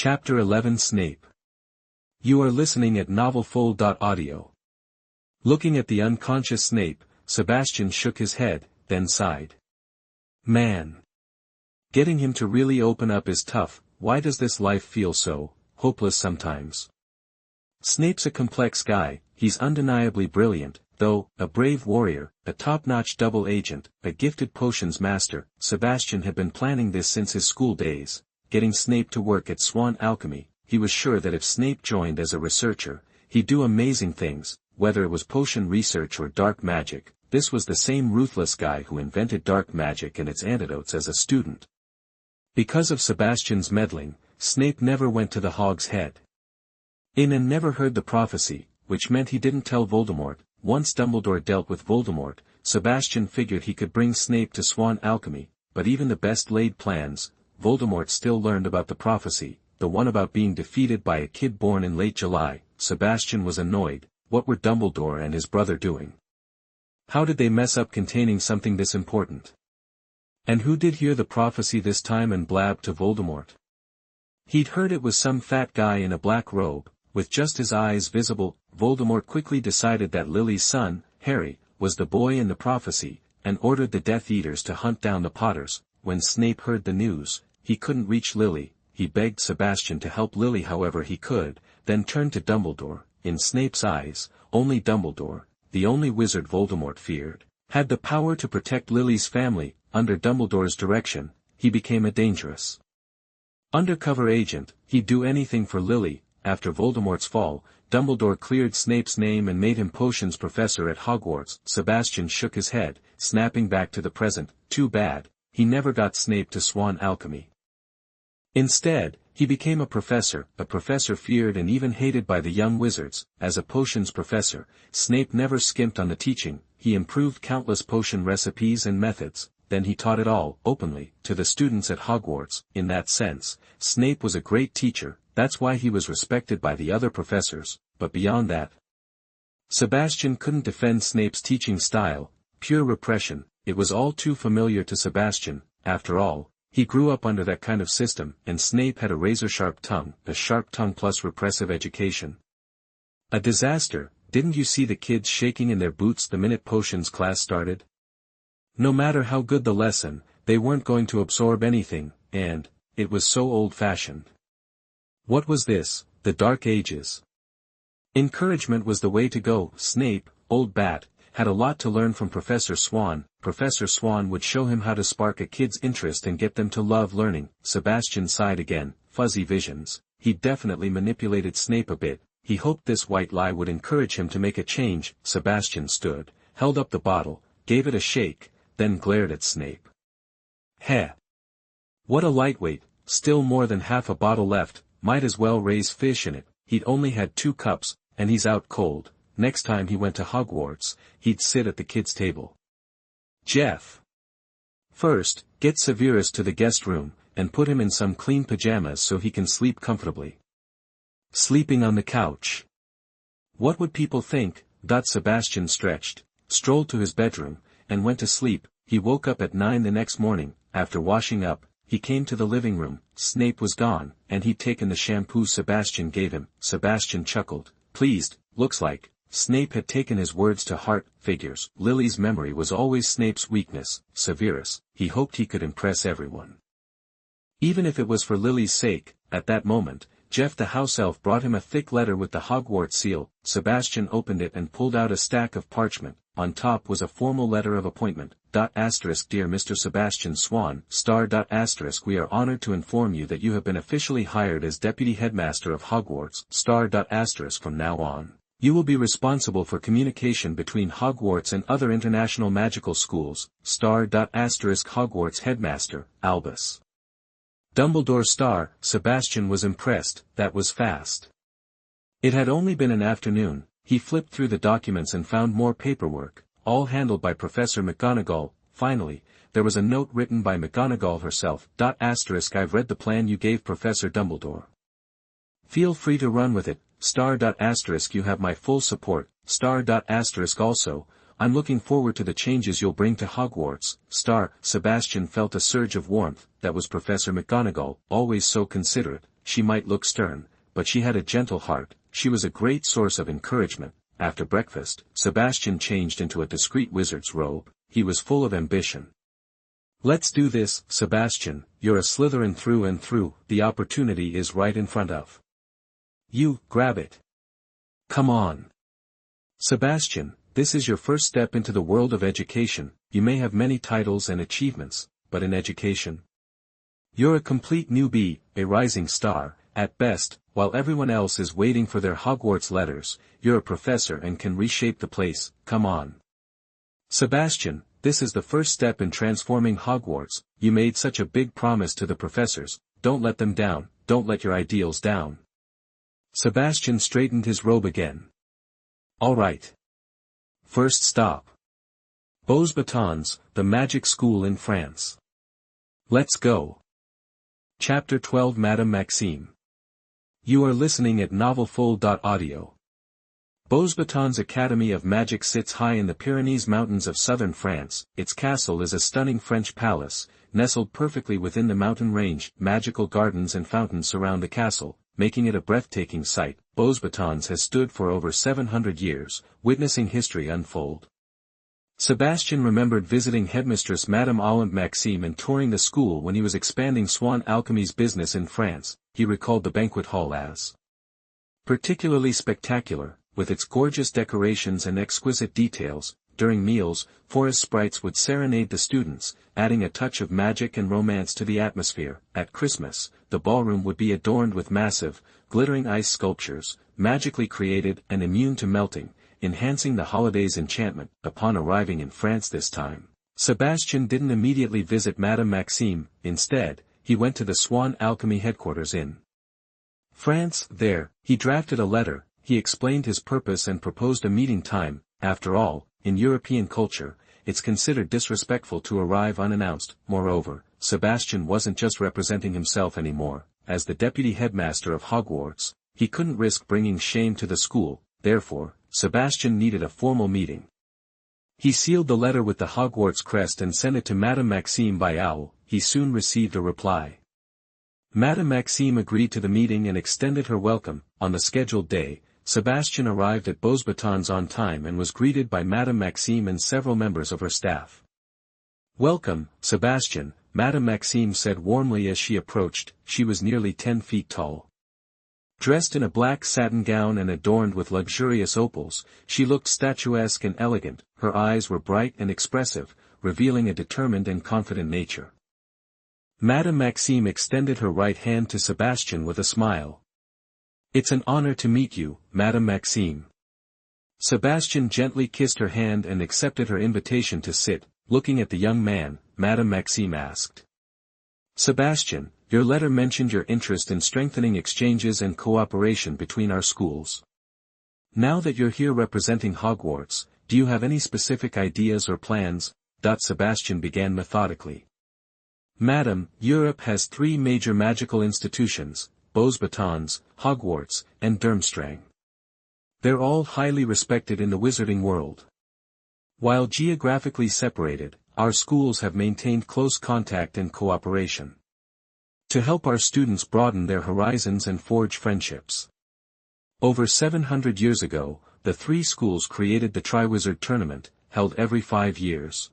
Chapter 11 Snape. You are listening at novelfull.audio. Looking at the unconscious Snape, Sebastian shook his head, then sighed. Man. Getting him to really open up is tough. Why does this life feel so hopeless sometimes? Snape's a complex guy. He's undeniably brilliant, though, a brave warrior, a top-notch double agent, a gifted potions master. Sebastian had been planning this since his school days. Getting Snape to work at Swann Alchemy, he was sure that if Snape joined as a researcher, he'd do amazing things, whether it was potion research or dark magic. This was the same ruthless guy who invented dark magic and its antidotes as a student. Because of Sebastian's meddling, Snape never went to the Hog's Head Inn and never heard the prophecy, which meant he didn't tell Voldemort. Once Dumbledore dealt with Voldemort, Sebastian figured he could bring Snape to Swann Alchemy, but even the best laid plans, Voldemort still learned about the prophecy, the one about being defeated by a kid born in late July. Sebastian was annoyed. What were Dumbledore and his brother doing? How did they mess up containing something this important? And who did hear the prophecy this time and blab to Voldemort? He'd heard it was some fat guy in a black robe, with just his eyes visible. Voldemort quickly decided that Lily's son, Harry, was the boy in the prophecy, and ordered the Death Eaters to hunt down the Potters. When Snape heard the news, he couldn't reach Lily. He begged Sebastian to help Lily however he could, then turned to Dumbledore. In Snape's eyes, only Dumbledore, the only wizard Voldemort feared, had the power to protect Lily's family. Under Dumbledore's direction, he became a dangerous undercover agent. He'd do anything for Lily. After Voldemort's fall, Dumbledore cleared Snape's name and made him potions professor at Hogwarts. Sebastian shook his head, snapping back to the present. Too bad, he never got Snape to Swann Alchemy. Instead, he became a professor feared and even hated by the young wizards. As a potions professor, Snape never skimped on the teaching. He improved countless potion recipes and methods, then he taught it all, openly, to the students at Hogwarts. In that sense, Snape was a great teacher. That's why he was respected by the other professors, but beyond that, Sebastian couldn't defend Snape's teaching style. Pure repression. It was all too familiar to Sebastian. After all, he grew up under that kind of system, and Snape had a razor-sharp tongue, a sharp tongue plus repressive education. A disaster. Didn't you see the kids shaking in their boots the minute potions class started? No matter how good the lesson, they weren't going to absorb anything, and it was so old-fashioned. What was this? The Dark Ages. Encouragement was the way to go. Snape, old bat, had a lot to learn from Professor Swann. Professor Swann would show him how to spark a kid's interest and get them to love learning. Sebastian sighed again. Fuzzy visions. He'd definitely manipulated Snape a bit. He hoped this white lie would encourage him to make a change. Sebastian stood, held up the bottle, gave it a shake, then glared at Snape. Heh! What a lightweight, still more than half a bottle left, might as well raise fish in it. He'd only had 2 cups, and he's out cold. Next time he went to Hogwarts, he'd sit at the kids' table. Jeff. First, get Severus to the guest room, and put him in some clean pajamas so he can sleep comfortably. Sleeping on the couch. What would people think? Sebastian stretched, strolled to his bedroom, and went to sleep. He woke up at 9 the next morning. After washing up, he came to the living room. Snape was gone, and he'd taken the shampoo Sebastian gave him. Sebastian chuckled, pleased. Looks like Snape had taken his words to heart. Figures. Lily's memory was always Snape's weakness. Severus. He hoped he could impress everyone, even if it was for Lily's sake. At that moment, Jeff the house elf brought him a thick letter with the Hogwarts seal. Sebastian opened it and pulled out a stack of parchment. On top was a formal letter of appointment. Dear Mr. Sebastian Swann, we are honored to inform you that you have been officially hired as Deputy Headmaster of Hogwarts. From now on, you will be responsible for communication between Hogwarts and other international magical schools. Hogwarts Headmaster, Albus Dumbledore. Sebastian was impressed. That was fast. It had only been an afternoon. He flipped through the documents and found more paperwork, all handled by Professor McGonagall. Finally, there was a note written by McGonagall herself. I've read the plan you gave Professor Dumbledore. Feel free to run with it. You have my full support. Also, I'm looking forward to the changes you'll bring to Hogwarts. Sebastian felt a surge of warmth. That was Professor McGonagall, always so considerate. she might look stern, but she had a gentle heart. She was a great source of encouragement. After breakfast, Sebastian changed into a discreet wizard's robe. He was full of ambition. "Let's do this, Sebastian, you're a Slytherin through and through, the opportunity is right in front of you, grab it. Come on. Sebastian, this is your first step into the world of education. You may have many titles and achievements, but in education, you're a complete newbie, a rising star, at best. While everyone else is waiting for their Hogwarts letters, you're a professor and can reshape the place. Come on. Sebastian, this is the first step in transforming Hogwarts. You made such a big promise to the professors, don't let them down, don't let your ideals down." Sebastian straightened his robe again. "All right. First stop. Beauxbatons, the magic school in France. Let's go." Chapter 12 Madame Maxime. You are listening at novelfull.audio. Beauxbatons Academy of Magic sits high in the Pyrenees Mountains of southern France. Its castle is a stunning French palace, nestled perfectly within the mountain range. Magical gardens and fountains surround the castle, making it a breathtaking sight. Beauxbatons has stood for over 700 years, witnessing history unfold. Sebastian remembered visiting headmistress Mtlnovel Maxime and touring the school when he was expanding Swann alchemy's business in France. He recalled the banquet hall as particularly spectacular, with its gorgeous decorations and exquisite details. During meals, forest sprites would serenade the students, adding a touch of magic and romance to the atmosphere. At Christmas, the ballroom would be adorned with massive, glittering ice sculptures, magically created and immune to melting, enhancing the holiday's enchantment. Upon arriving in France this time, Sebastian didn't immediately visit Madame Maxime. Instead, he went to the Swann alchemy headquarters in France. There, he drafted a letter. He explained his purpose and proposed a meeting time. After all, in European culture, it's considered disrespectful to arrive unannounced. Moreover, Sebastian wasn't just representing himself anymore. As the deputy headmaster of Hogwarts, he couldn't risk bringing shame to the school. Therefore, Sebastian needed a formal meeting. He sealed the letter with the Hogwarts crest and sent it to Madame Maxime by owl. He soon received a reply. Madame Maxime agreed to the meeting and extended her welcome. On the scheduled day, Sebastian arrived at Beauxbatons on time and was greeted by Madame Maxime and several members of her staff. "Welcome, Sebastian," Madame Maxime said warmly as she approached. She was nearly 10 feet tall. Dressed in a black satin gown and adorned with luxurious opals, she looked statuesque and elegant. Her eyes were bright and expressive, revealing a determined and confident nature. Madame Maxime extended her right hand to Sebastian with a smile. "It's an honor to meet you, Madame Maxime." Sebastian gently kissed her hand and accepted her invitation to sit. Looking at the young man, Madame Maxime asked, "Sebastian, your letter mentioned your interest in strengthening exchanges and cooperation between our schools. Now that you're here representing Hogwarts, do you have any specific ideas or plans?" Sebastian began methodically. "Madam, Europe has 3 major magical institutions, Beauxbatons, Hogwarts, and Durmstrang. They're all highly respected in the wizarding world. While geographically separated, our schools have maintained close contact and cooperation to help our students broaden their horizons and forge friendships. Over 700 years ago, the 3 schools created the Triwizard Tournament, held every 5 years.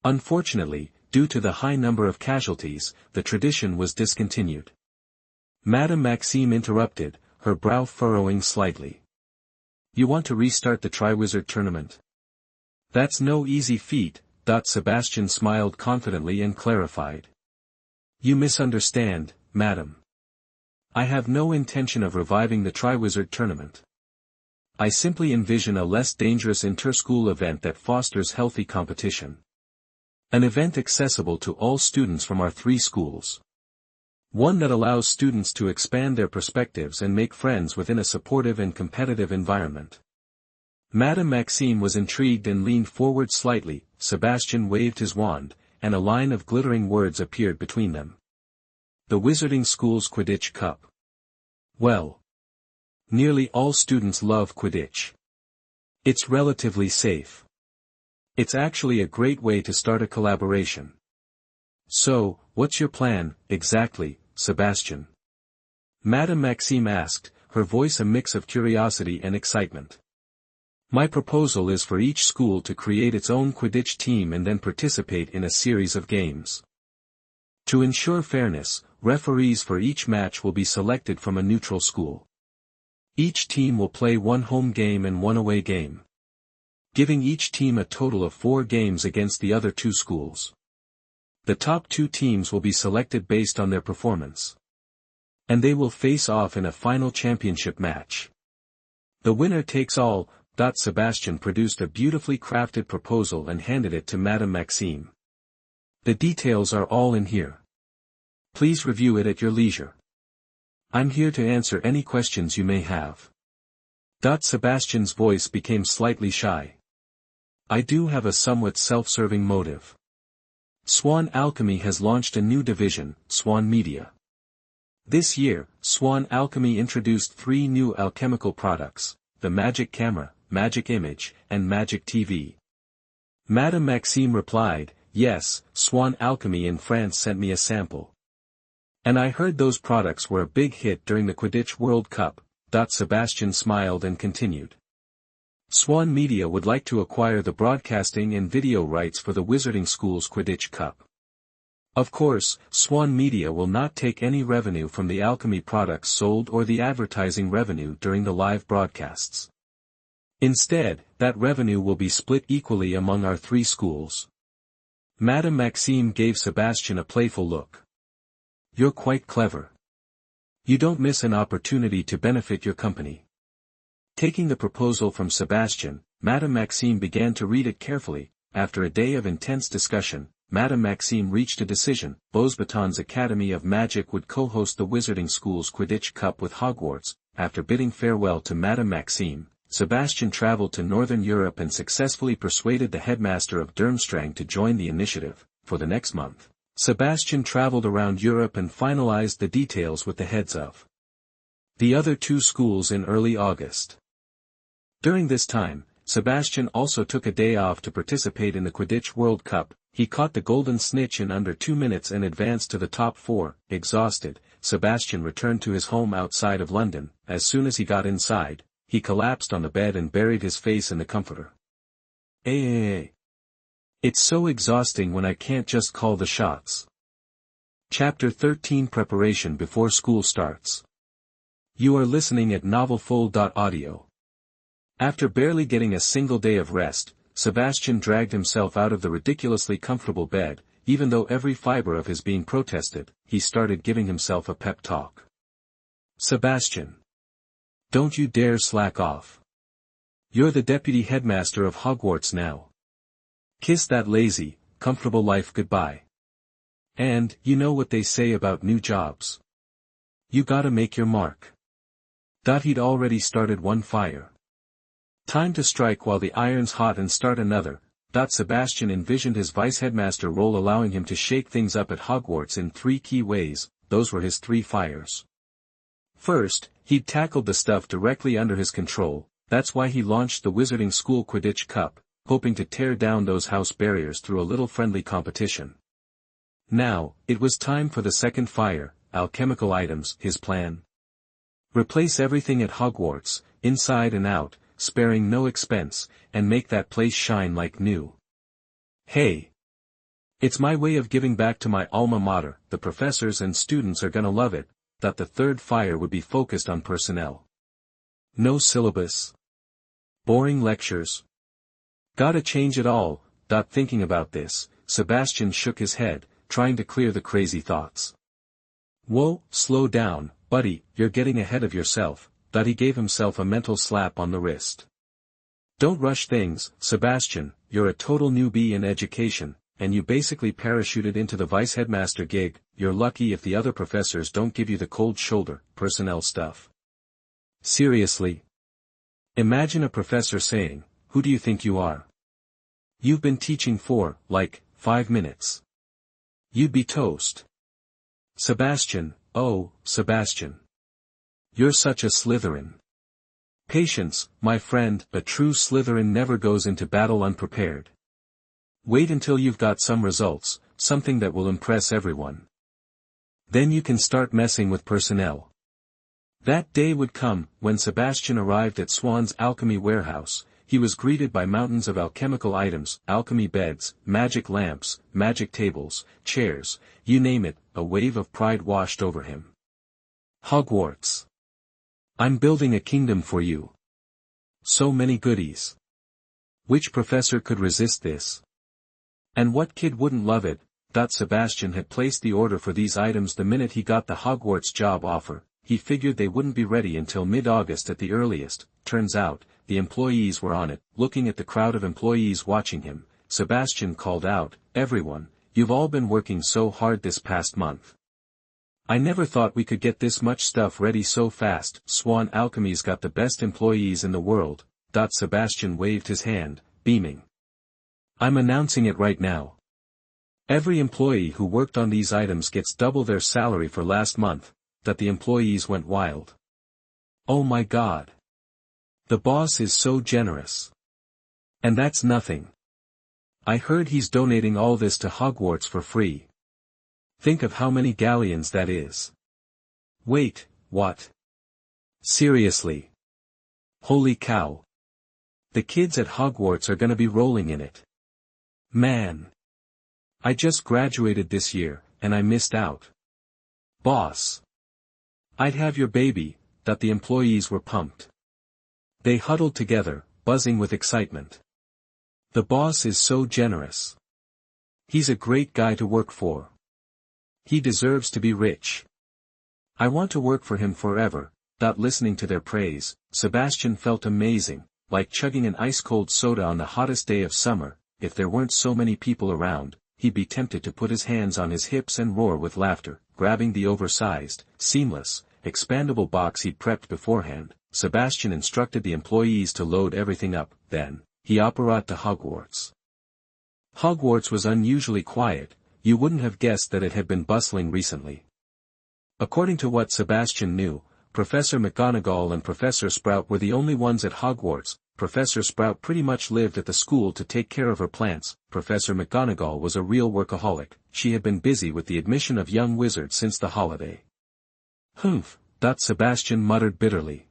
Unfortunately, due to the high number of casualties, the tradition was discontinued." Madame Maxime interrupted, her brow furrowing slightly. "You want to restart the Triwizard Tournament? That's no easy feat." Sebastian smiled confidently and clarified. "You misunderstand, madam. I have no intention of reviving the Triwizard Tournament. I simply envision a less dangerous inter-school event that fosters healthy competition. An event accessible to all students from our 3 schools. One that allows students to expand their perspectives and make friends within a supportive and competitive environment." Madame Maxime was intrigued and leaned forward slightly. Sebastian waved his wand, and a line of glittering words appeared between them. "The Wizarding School's Quidditch Cup. Well, nearly all students love Quidditch. It's relatively safe. It's actually a great way to start a collaboration. So, what's your plan, exactly, Sebastian?" Madame Maxime asked, her voice a mix of curiosity and excitement. My proposal is for each school to create its own Quidditch team and then participate in a series of games. To ensure fairness, referees for each match will be selected from a neutral school. Each team will play one home game and one away game, giving each team a total of 4 games against the other 2 schools. The top 2 teams will be selected based on their performance, and they will face off in a final championship match. The winner takes all. Sebastian produced a beautifully crafted proposal and handed it to Madame Maxime. The details are all in here. Please review it at your leisure. I'm here to answer any questions you may have. Sebastian's voice became slightly shy. I do have a somewhat self-serving motive. Swann Alchemy has launched a new division, Swann Media. This year, Swann Alchemy introduced 3 new alchemical products, the Magic Camera, Magic Image, and Magic TV. Madame Maxime replied, yes, Swann Alchemy in France sent me a sample. And I heard those products were a big hit during the Quidditch World Cup. Sebastian smiled and continued. Swann Media would like to acquire the broadcasting and video rights for the Wizarding School's Quidditch Cup. Of course, Swann Media will not take any revenue from the alchemy products sold or the advertising revenue during the live broadcasts. Instead, that revenue will be split equally among our 3 schools. Madame Maxime gave Sebastian a playful look. You're quite clever. You don't miss an opportunity to benefit your company. Taking the proposal from Sebastian, Madame Maxime began to read it carefully. After a day of intense discussion, Madame Maxime reached a decision. Beauxbatons Academy of Magic would co-host the Wizarding School's Quidditch Cup with Hogwarts. After bidding farewell to Madame Maxime, Sebastian traveled to Northern Europe and successfully persuaded the headmaster of Durmstrang to join the initiative. For the next month, Sebastian traveled around Europe and finalized the details with the heads of the other 2 schools in early August. During this time, Sebastian also took a day off to participate in the Quidditch World Cup. He caught the golden snitch in under 2 minutes and advanced to the top 4. Exhausted, Sebastian returned to his home outside of London. As soon as he got inside, he collapsed on the bed and buried his face in the comforter. It's so exhausting when I can't just call the shots. Chapter 13 Preparation before school starts. You are listening at novelfull.audio. After barely getting a single day of rest, Sebastian dragged himself out of the ridiculously comfortable bed. Even though every fiber of his being protested, he started giving himself a pep talk. Sebastian, don't you dare slack off. You're the deputy headmaster of Hogwarts now. Kiss that lazy, comfortable life goodbye. And, you know what they say about new jobs. You gotta make your mark. He'd already started one fire. Time to strike while the iron's hot and start another. Sebastian envisioned his vice-headmaster role allowing him to shake things up at Hogwarts in 3 key ways. Those were his 3 fires. First, he'd tackled the stuff directly under his control. That's why he launched the Wizarding School Quidditch Cup, hoping to tear down those house barriers through a little friendly competition. Now, it was time for the second fire, alchemical items. His plan: replace everything at Hogwarts, inside and out, sparing no expense, and make that place shine like new. Hey! It's my way of giving back to my alma mater. The professors and students are gonna love it. The third fire would be focused on personnel. No syllabus. Boring lectures. Gotta change it all. Thinking about this, Sebastian shook his head, trying to clear the crazy thoughts. Whoa, slow down, buddy, you're getting ahead of yourself. He gave himself a mental slap on the wrist. Don't rush things, Sebastian. You're a total newbie in education, and you basically parachuted into the vice-headmaster gig. You're lucky if the other professors don't give you the cold shoulder. Personnel stuff. Seriously? Imagine a professor saying, "Who do you think you are? You've been teaching for, 5 minutes. You'd be toast." Sebastian, oh, Sebastian. You're such a Slytherin. Patience, my friend. A true Slytherin never goes into battle unprepared. Wait until you've got some results, something that will impress everyone. Then you can start messing with personnel. That day would come, when Sebastian arrived at Swann's alchemy warehouse. He was greeted by mountains of alchemical items, alchemy beds, magic lamps, magic tables, chairs, you name it. A wave of pride washed over him. Hogwarts. I'm building a kingdom for you. So many goodies. Which professor could resist this? And what kid wouldn't love it? Sebastian had placed the order for these items the minute he got the Hogwarts job offer. He figured they wouldn't be ready until mid-August at the earliest. Turns out, the employees were on it. Looking at the crowd of employees watching him, Sebastian called out, "Everyone, you've all been working so hard this past month. I never thought we could get this much stuff ready so fast. Swann Alchemy's got the best employees in the world." Sebastian waved his hand, beaming. "I'm announcing it right now. Every employee who worked on these items gets double their salary for last month." The employees went wild. "Oh my God. The boss is so generous. And that's nothing. I heard he's donating all this to Hogwarts for free. Think of how many galleons that is." "Wait, what? Seriously? Holy cow. The kids at Hogwarts are gonna be rolling in it. Man. I just graduated this year, and I missed out. Boss. I'd have your baby." The employees were pumped. They huddled together, buzzing with excitement. "The boss is so generous. He's a great guy to work for. He deserves to be rich. I want to work for him forever." Listening to their praise, Sebastian felt amazing, like chugging an ice-cold soda on the hottest day of summer. If there weren't so many people around, he'd be tempted to put his hands on his hips and roar with laughter. Grabbing the oversized, seamless, expandable box he'd prepped beforehand, Sebastian instructed the employees to load everything up. Then, he apparat to Hogwarts. Hogwarts was unusually quiet. You wouldn't have guessed that it had been bustling recently. According to what Sebastian knew, Professor McGonagall and Professor Sprout were the only ones at Hogwarts. Professor Sprout pretty much lived at the school to take care of her plants. Professor McGonagall was a real workaholic. She had been busy with the admission of young wizards since the holiday. "Humph," Sebastian muttered bitterly.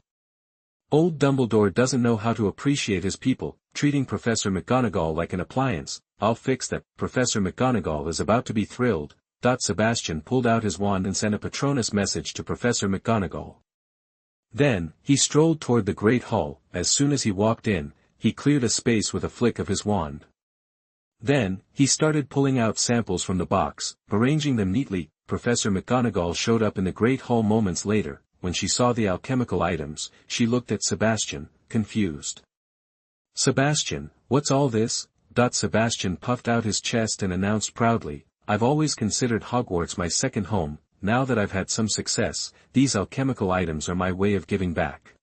"Old Dumbledore doesn't know how to appreciate his people, treating Professor McGonagall like an appliance. I'll fix that." Professor McGonagall is about to be thrilled. Sebastian pulled out his wand and sent a Patronus message to Professor McGonagall. Then, he strolled toward the Great Hall. As soon as he walked in, he cleared a space with a flick of his wand. Then, he started pulling out samples from the box, arranging them neatly. Professor McGonagall showed up in the Great Hall moments later. When she saw the alchemical items, she looked at Sebastian, confused. "Sebastian, what's all this?" Sebastian puffed out his chest and announced proudly, "I've always considered Hogwarts my second home. Now that I've had some success, these alchemical items are my way of giving back."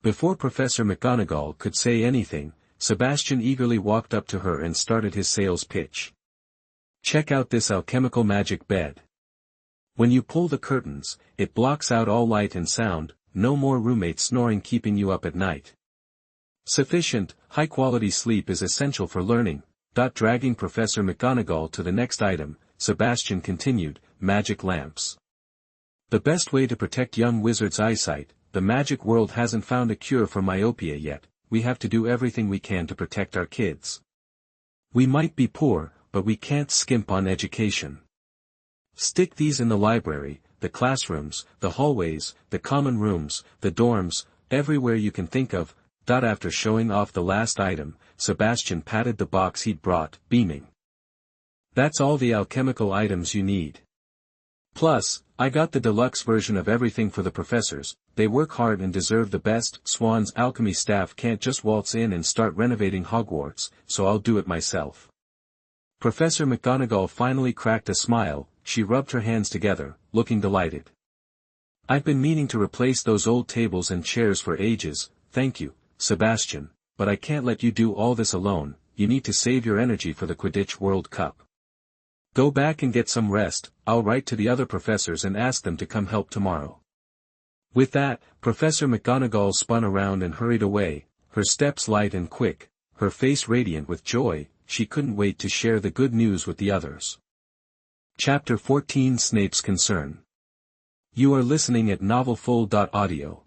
Before Professor McGonagall could say anything, Sebastian eagerly walked up to her and started his sales pitch. "Check out this alchemical magic bed. When you pull the curtains, it blocks out all light and sound. No more roommate snoring keeping you up at night. Sufficient, high-quality sleep is essential for learning." Dragging Professor McGonagall to the next item, Sebastian continued, "Magic lamps. The best way to protect young wizards' eyesight. The magic world hasn't found a cure for myopia yet. We have to do everything we can to protect our kids. We might be poor, but we can't skimp on education. Stick these in the library, the classrooms, the hallways, the common rooms, the dorms, everywhere you can think of." After showing off the last item, Sebastian patted the box he'd brought, beaming. "That's all the alchemical items you need. Plus, I got the deluxe version of everything for the professors. They work hard and deserve the best. Swann's alchemy staff can't just waltz in and start renovating Hogwarts, so I'll do it myself." Professor McGonagall finally cracked a smile. She rubbed her hands together, looking delighted. "I've been meaning to replace those old tables and chairs for ages. Thank you, Sebastian, but I can't let you do all this alone. You need to save your energy for the Quidditch World Cup. Go back and get some rest. I'll write to the other professors and ask them to come help tomorrow." With that, Professor McGonagall spun around and hurried away, her steps light and quick, her face radiant with joy. She couldn't wait to share the good news with the others. Chapter 14 Snape's Concern. You are listening at novelfull.audio.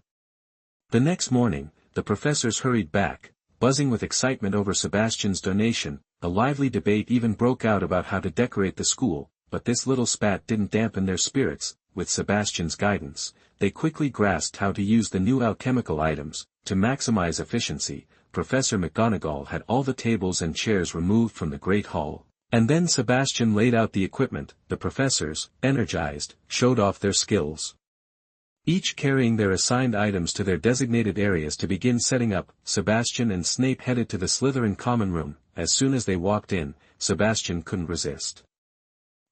The next morning, the professors hurried back, buzzing with excitement over Sebastian's donation. A lively debate even broke out about how to decorate the school, but this little spat didn't dampen their spirits. With Sebastian's guidance, they quickly grasped how to use the new alchemical items. To maximize efficiency, Professor McGonagall had all the tables and chairs removed from the Great Hall, and then Sebastian laid out the equipment. The professors, energized, showed off their skills, each carrying their assigned items to their designated areas to begin setting up. Sebastian and Snape headed to the Slytherin common room. As soon as they walked in, Sebastian couldn't resist.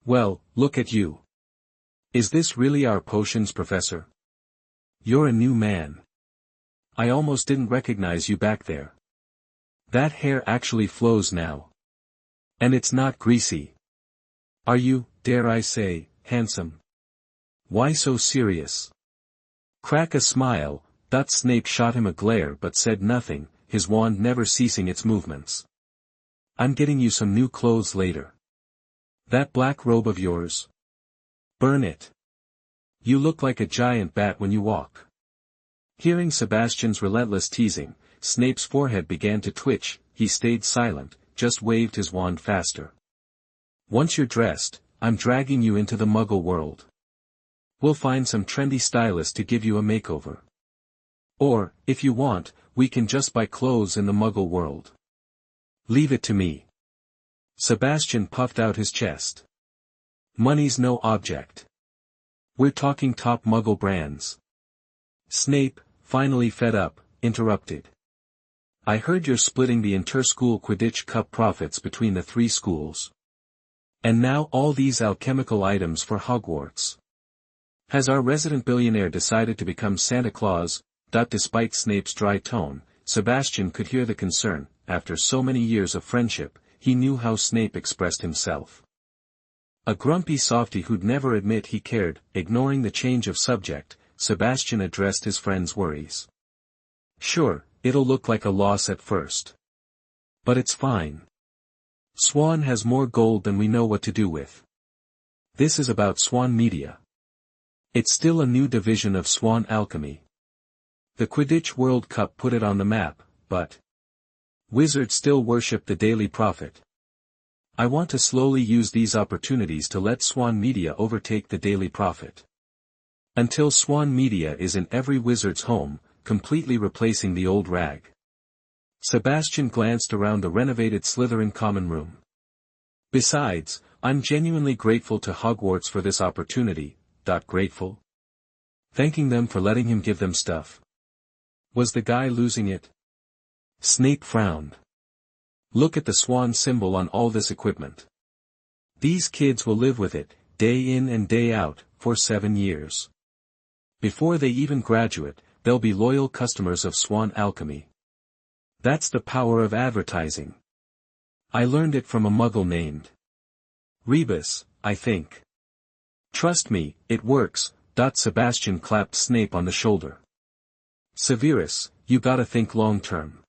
"Well, look at you. Is this really our potions, Professor? You're a new man. I almost didn't recognize you back there. That hair actually flows now. And it's not greasy. Are you, dare I say, handsome? Why so serious?" Crack a smile. Snape shot him a glare but said nothing, his wand never ceasing its movements. "I'm getting you some new clothes later. That black robe of yours? Burn it. You look like a giant bat when you walk." Hearing Sebastian's relentless teasing, Snape's forehead began to twitch. He stayed silent, just waved his wand faster. "Once you're dressed, I'm dragging you into the Muggle world. We'll find some trendy stylist to give you a makeover. Or, if you want, we can just buy clothes in the Muggle world. Leave it to me." Sebastian puffed out his chest. "Money's no object. We're talking top Muggle brands." Snape, finally fed up, interrupted. "I heard you're splitting the inter-school Quidditch Cup profits between the 3 schools. And now all these alchemical items for Hogwarts. Has our resident billionaire decided to become Santa Claus?" Despite Snape's dry tone, Sebastian could hear the concern. After so many years of friendship, he knew how Snape expressed himself. A grumpy softy who'd never admit he cared. Ignoring the change of subject, Sebastian addressed his friend's worries. "Sure, it'll look like a loss at first. But it's fine. Swann has more gold than we know what to do with. This is about Swann Media. It's still a new division of Swann Alchemy. The Quidditch World Cup put it on the map, but wizards still worship the Daily Prophet. I want to slowly use these opportunities to let Swann Media overtake the Daily Prophet. Until Swann Media is in every wizard's home, completely replacing the old rag." Sebastian glanced around the renovated Slytherin common room. "Besides, I'm genuinely grateful to Hogwarts for this opportunity." Grateful? Thanking them for letting him give them stuff. Was the guy losing it? Snape frowned. "Look at the swan symbol on all this equipment. These kids will live with it, day in and day out, for 7 years. Before they even graduate, they'll be loyal customers of Swann Alchemy. That's the power of advertising. I learned it from a Muggle named Rebus, I think. Trust me, it works." Sebastian clapped Snape on the shoulder. "Severus, you gotta think long-term.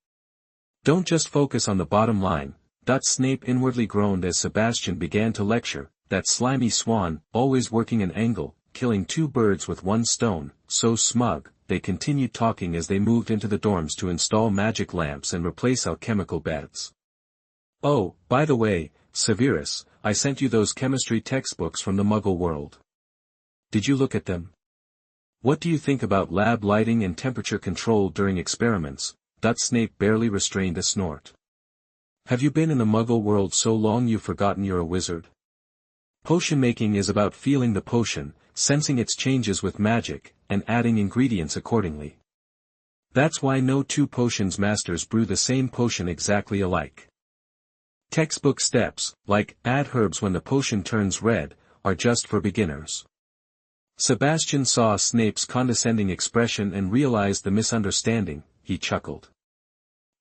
Don't just focus on the bottom line." Snape inwardly groaned as Sebastian began to lecture. That slimy swan, always working an angle, killing 2 birds with 1 stone, so smug. They continued talking as they moved into the dorms to install magic lamps and replace alchemical beds. "Oh, by the way, Severus, I sent you those chemistry textbooks from the Muggle world. Did you look at them? What do you think about lab lighting and temperature control during experiments?" Snape barely restrained a snort. "Have you been in the Muggle world so long you've forgotten you're a wizard? Potion making is about feeling the potion, sensing its changes with magic, and adding ingredients accordingly. That's why no 2 potions masters brew the same potion exactly alike. Textbook steps, like add herbs when the potion turns red, are just for beginners." Sebastian saw Snape's condescending expression and realized the misunderstanding. He chuckled.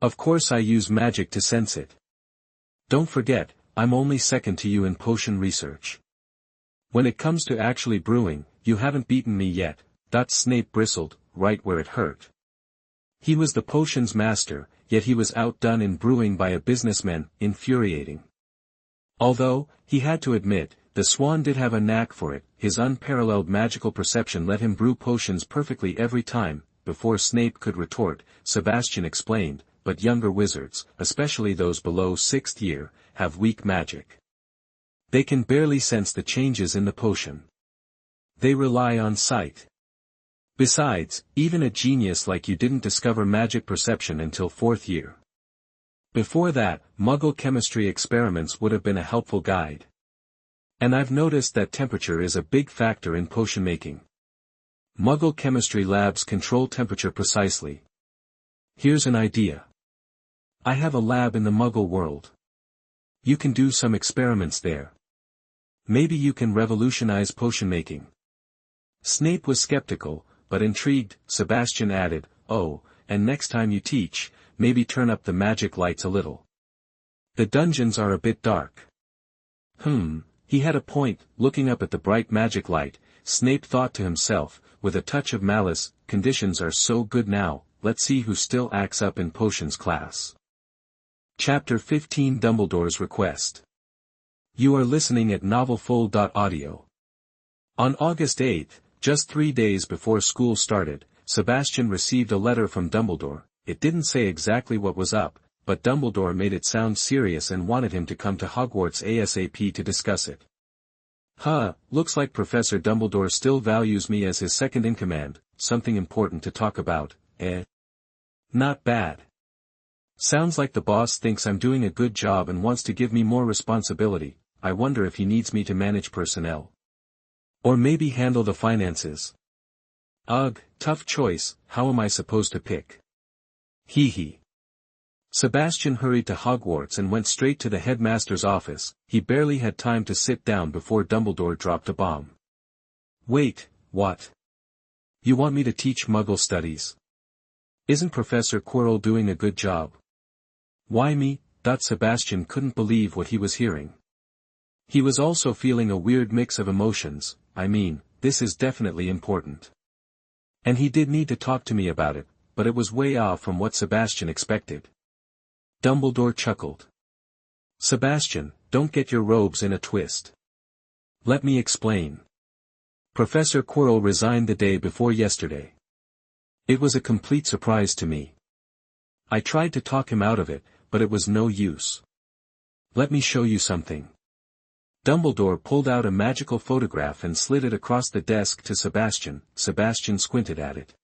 "Of course I use magic to sense it. Don't forget, I'm only second to you in potion research. When it comes to actually brewing, you haven't beaten me yet." Snape bristled, right where it hurt. He was the potions master, yet he was outdone in brewing by a businessman. Infuriating. Although, he had to admit, The Swan did have a knack for it, his unparalleled magical perception let him brew potions perfectly every time. Before Snape could retort, Sebastian explained, but younger wizards, especially those below 6th year, have weak magic. They can barely sense the changes in the potion. They rely on sight. Besides, even a genius like you didn't discover magic perception until 4th year. Before that, Muggle chemistry experiments would have been a helpful guide. And I've noticed that temperature is a big factor in potion making. Muggle chemistry labs control temperature precisely. Here's an idea. I have a lab in the Muggle world. You can do some experiments there. Maybe you can revolutionize potion making. Snape was skeptical, but intrigued. Sebastian added, "Oh, and next time you teach, maybe turn up the magic lights a little. The dungeons are a bit dark." He had a point. Looking up at the bright magic light, Snape thought to himself, with a touch of malice, conditions are so good now, let's see who still acts up in potions class. Chapter 15 Dumbledore's Request. You are listening at novelfull.audio. On August 8, just 3 days before school started, Sebastian received a letter from Dumbledore. It didn't say exactly what was up, but Dumbledore made it sound serious and wanted him to come to Hogwarts ASAP to discuss it. Looks like Professor Dumbledore still values me as his second-in-command, something important to talk about, eh? Not bad. Sounds like the boss thinks I'm doing a good job and wants to give me more responsibility. I wonder if he needs me to manage personnel. Or maybe handle the finances. Ugh, tough choice, how am I supposed to pick? Hee. Sebastian hurried to Hogwarts and went straight to the headmaster's office. He barely had time to sit down before Dumbledore dropped a bomb. Wait, what? You want me to teach Muggle studies? Isn't Professor Quirrell doing a good job? Why me? Sebastian couldn't believe what he was hearing. He was also feeling a weird mix of emotions. I mean, this is definitely important. And he did need to talk to me about it, but it was way off from what Sebastian expected. Dumbledore chuckled. Sebastian, don't get your robes in a twist. Let me explain. Professor Quirrell resigned the day before yesterday. It was a complete surprise to me. I tried to talk him out of it, but it was no use. Let me show you something. Dumbledore pulled out a magical photograph and slid it across the desk to Sebastian. Sebastian squinted at it.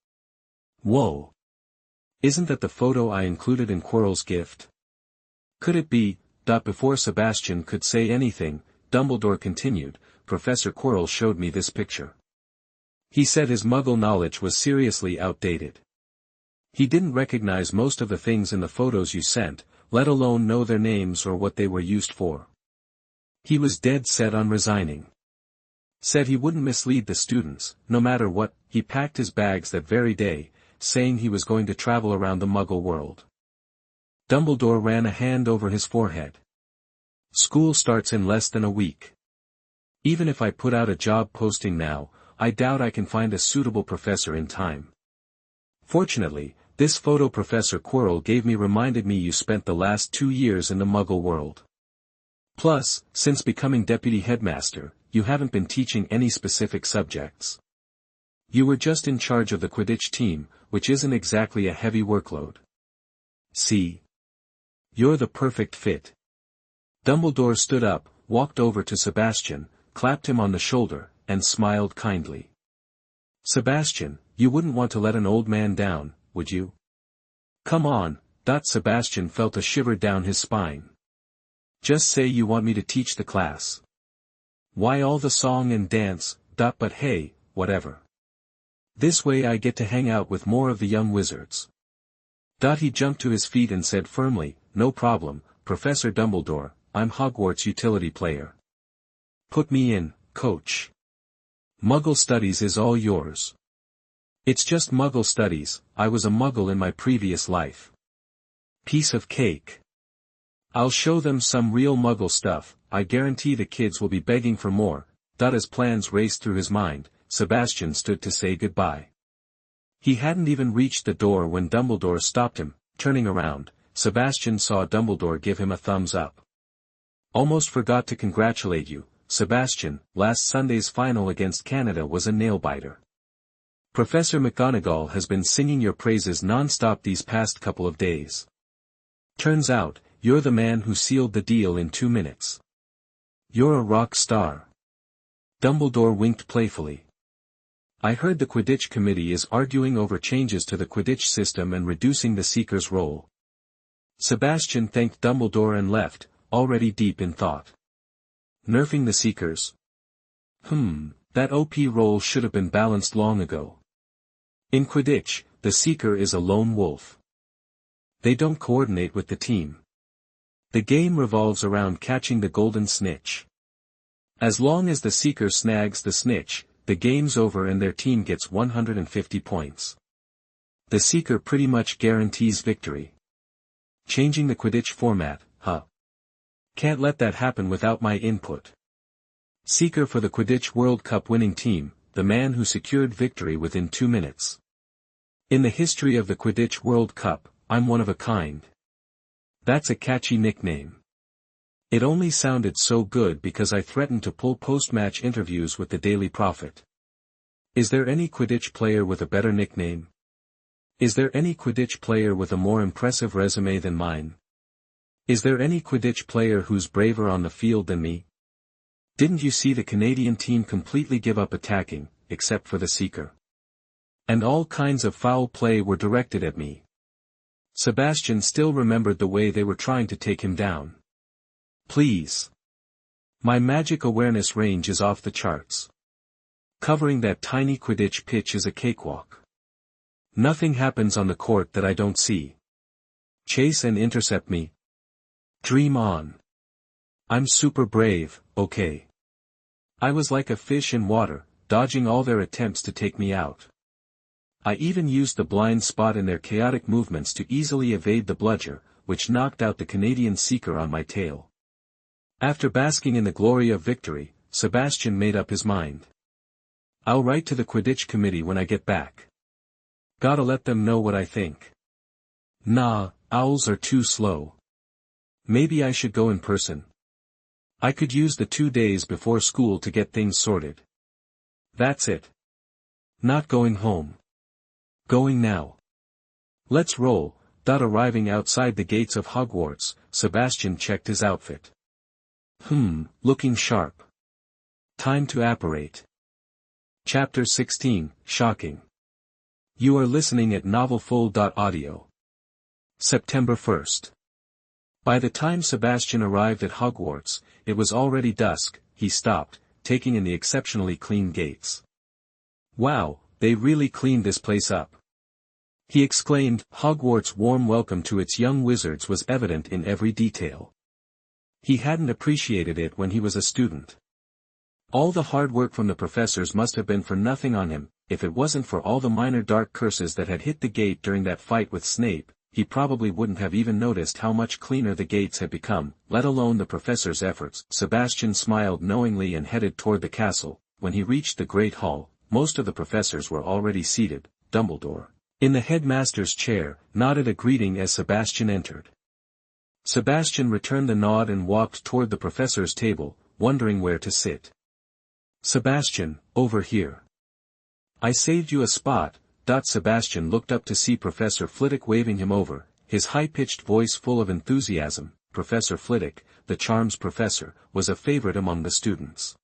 Whoa! Isn't that the photo I included in Quirrell's gift? Could it be? Before Sebastian could say anything, Dumbledore continued, Professor Quirrell showed me this picture. He said his Muggle knowledge was seriously outdated. He didn't recognize most of the things in the photos you sent, let alone know their names or what they were used for. He was dead set on resigning. Said he wouldn't mislead the students, no matter what. He packed his bags that very day, saying he was going to travel around the Muggle world. Dumbledore ran a hand over his forehead. School starts in less than a week. Even if I put out a job posting now, I doubt I can find a suitable professor in time. Fortunately, this photo Professor Quirrell gave me reminded me you spent the last 2 years in the Muggle world. Plus, since becoming deputy headmaster, you haven't been teaching any specific subjects. You were just in charge of the Quidditch team, which isn't exactly a heavy workload. See? You're the perfect fit. Dumbledore stood up, walked over to Sebastian, clapped him on the shoulder, and smiled kindly. Sebastian, you wouldn't want to let an old man down, would you? Come on. Sebastian felt a shiver down his spine. Just say you want me to teach the class. Why all the song and dance? But hey, whatever. This way I get to hang out with more of the young wizards. He jumped to his feet and said firmly, no problem, Professor Dumbledore, I'm Hogwarts utility player. Put me in, coach. Muggle studies is all yours. It's just Muggle studies, I was a Muggle in my previous life. Piece of cake. I'll show them some real Muggle stuff, I guarantee the kids will be begging for more. As plans raced through his mind, Sebastian stood to say goodbye. He hadn't even reached the door when Dumbledore stopped him. Turning around, Sebastian saw Dumbledore give him a thumbs up. Almost forgot to congratulate you, Sebastian, last Sunday's final against Canada was a nail-biter. Professor McGonagall has been singing your praises non-stop these past couple of days. Turns out, you're the man who sealed the deal in 2 minutes. You're a rock star. Dumbledore winked playfully. I heard the Quidditch committee is arguing over changes to the Quidditch system and reducing the Seeker's role. Sebastian thanked Dumbledore and left, already deep in thought. Nerfing the Seekers? That OP role should have been balanced long ago. In Quidditch, the Seeker is a lone wolf. They don't coordinate with the team. The game revolves around catching the golden snitch. As long as the Seeker snags the snitch, the game's over and their team gets 150 points. The Seeker pretty much guarantees victory. Changing the Quidditch format, huh? Can't let that happen without my input. Seeker for the Quidditch World Cup winning team, the man who secured victory within 2 minutes. In the history of the Quidditch World Cup, I'm one of a kind. That's a catchy nickname. It only sounded so good because I threatened to pull post-match interviews with the Daily Prophet. Is there any Quidditch player with a better nickname? Is there any Quidditch player with a more impressive resume than mine? Is there any Quidditch player who's braver on the field than me? Didn't you see the Canadian team completely give up attacking, except for the Seeker? And all kinds of foul play were directed at me. Sebastian still remembered the way they were trying to take him down. Please. My magic awareness range is off the charts. Covering that tiny Quidditch pitch is a cakewalk. Nothing happens on the court that I don't see. Chase and intercept me. Dream on. I'm super brave, okay. I was like a fish in water, dodging all their attempts to take me out. I even used the blind spot in their chaotic movements to easily evade the bludger, which knocked out the Canadian Seeker on my tail. After basking in the glory of victory, Sebastian made up his mind. I'll write to the Quidditch committee when I get back. Gotta let them know what I think. Nah, owls are too slow. Maybe I should go in person. I could use the 2 days before school to get things sorted. That's it. Not going home. Going now. Let's roll. Arriving outside the gates of Hogwarts, Sebastian checked his outfit. Looking sharp. Time to apparate. Chapter 16, Shocking. You are listening at novelfull.audio. September 1st. By the time Sebastian arrived at Hogwarts, it was already dusk. He stopped, taking in the exceptionally clean gates. Wow, they really cleaned this place up. He exclaimed. Hogwarts' warm welcome to its young wizards was evident in every detail. He hadn't appreciated it when he was a student. All the hard work from the professors must have been for nothing on him. If it wasn't for all the minor dark curses that had hit the gate during that fight with Snape, he probably wouldn't have even noticed how much cleaner the gates had become, let alone the professor's efforts. Sebastian smiled knowingly and headed toward the castle. When he reached the Great Hall, most of the professors were already seated. Dumbledore, in the headmaster's chair, nodded a greeting as Sebastian entered. Sebastian returned the nod and walked toward the professor's table, wondering where to sit. Sebastian, over here. I saved you a spot. Sebastian looked up to see Professor Flitwick waving him over, his high-pitched voice full of enthusiasm. Professor Flitwick, the charms professor, was a favorite among the students.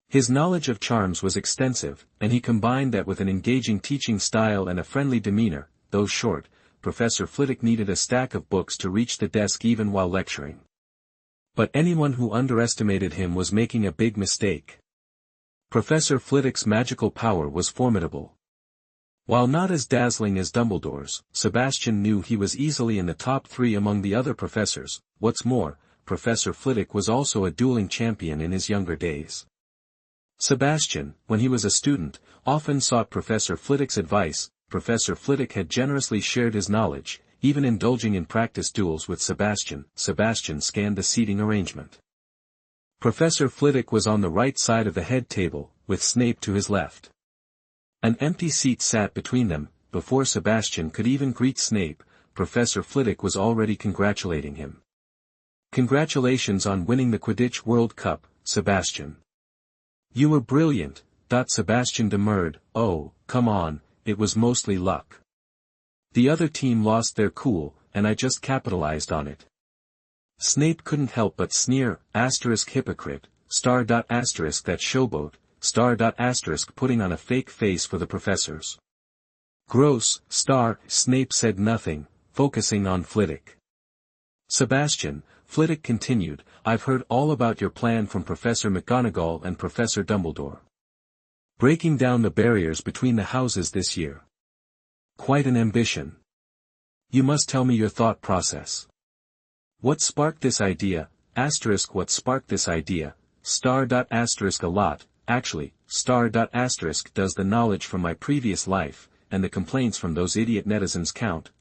His knowledge of charms was extensive, and he combined that with an engaging teaching style and a friendly demeanor. Though short, Professor Flitwick needed a stack of books to reach the desk even while lecturing. But anyone who underestimated him was making a big mistake. Professor Flitwick's magical power was formidable. While not as dazzling as Dumbledore's, Sebastian knew he was easily in the top 3 among the other professors. What's more, Professor Flitwick was also a dueling champion in his younger days. Sebastian, when he was a student, often sought Professor Flitwick's advice. Professor Flitwick had generously shared his knowledge, even indulging in practice duels with Sebastian. Sebastian scanned the seating arrangement. Professor Flitwick was on the right side of the head table, with Snape to his left. An empty seat sat between them. Before Sebastian could even greet Snape, Professor Flitwick was already congratulating him. Congratulations on winning the Quidditch World Cup. Sebastian. You were brilliant. Sebastian demurred. Oh, come on, it was mostly luck. The other team lost their cool, and I just capitalized on it. Snape couldn't help but sneer, hypocrite, that showboat, putting on a fake face for the professors. Gross, Snape said nothing, focusing on Flitwick. Sebastian, Flitwick continued, I've heard all about your plan from Professor McGonagall and Professor Dumbledore. Breaking down the barriers between the houses this year. Quite an ambition. You must tell me your thought process. What sparked this idea, what sparked this idea, a lot, actually, does the knowledge from my previous life, and the complaints from those idiot netizens count,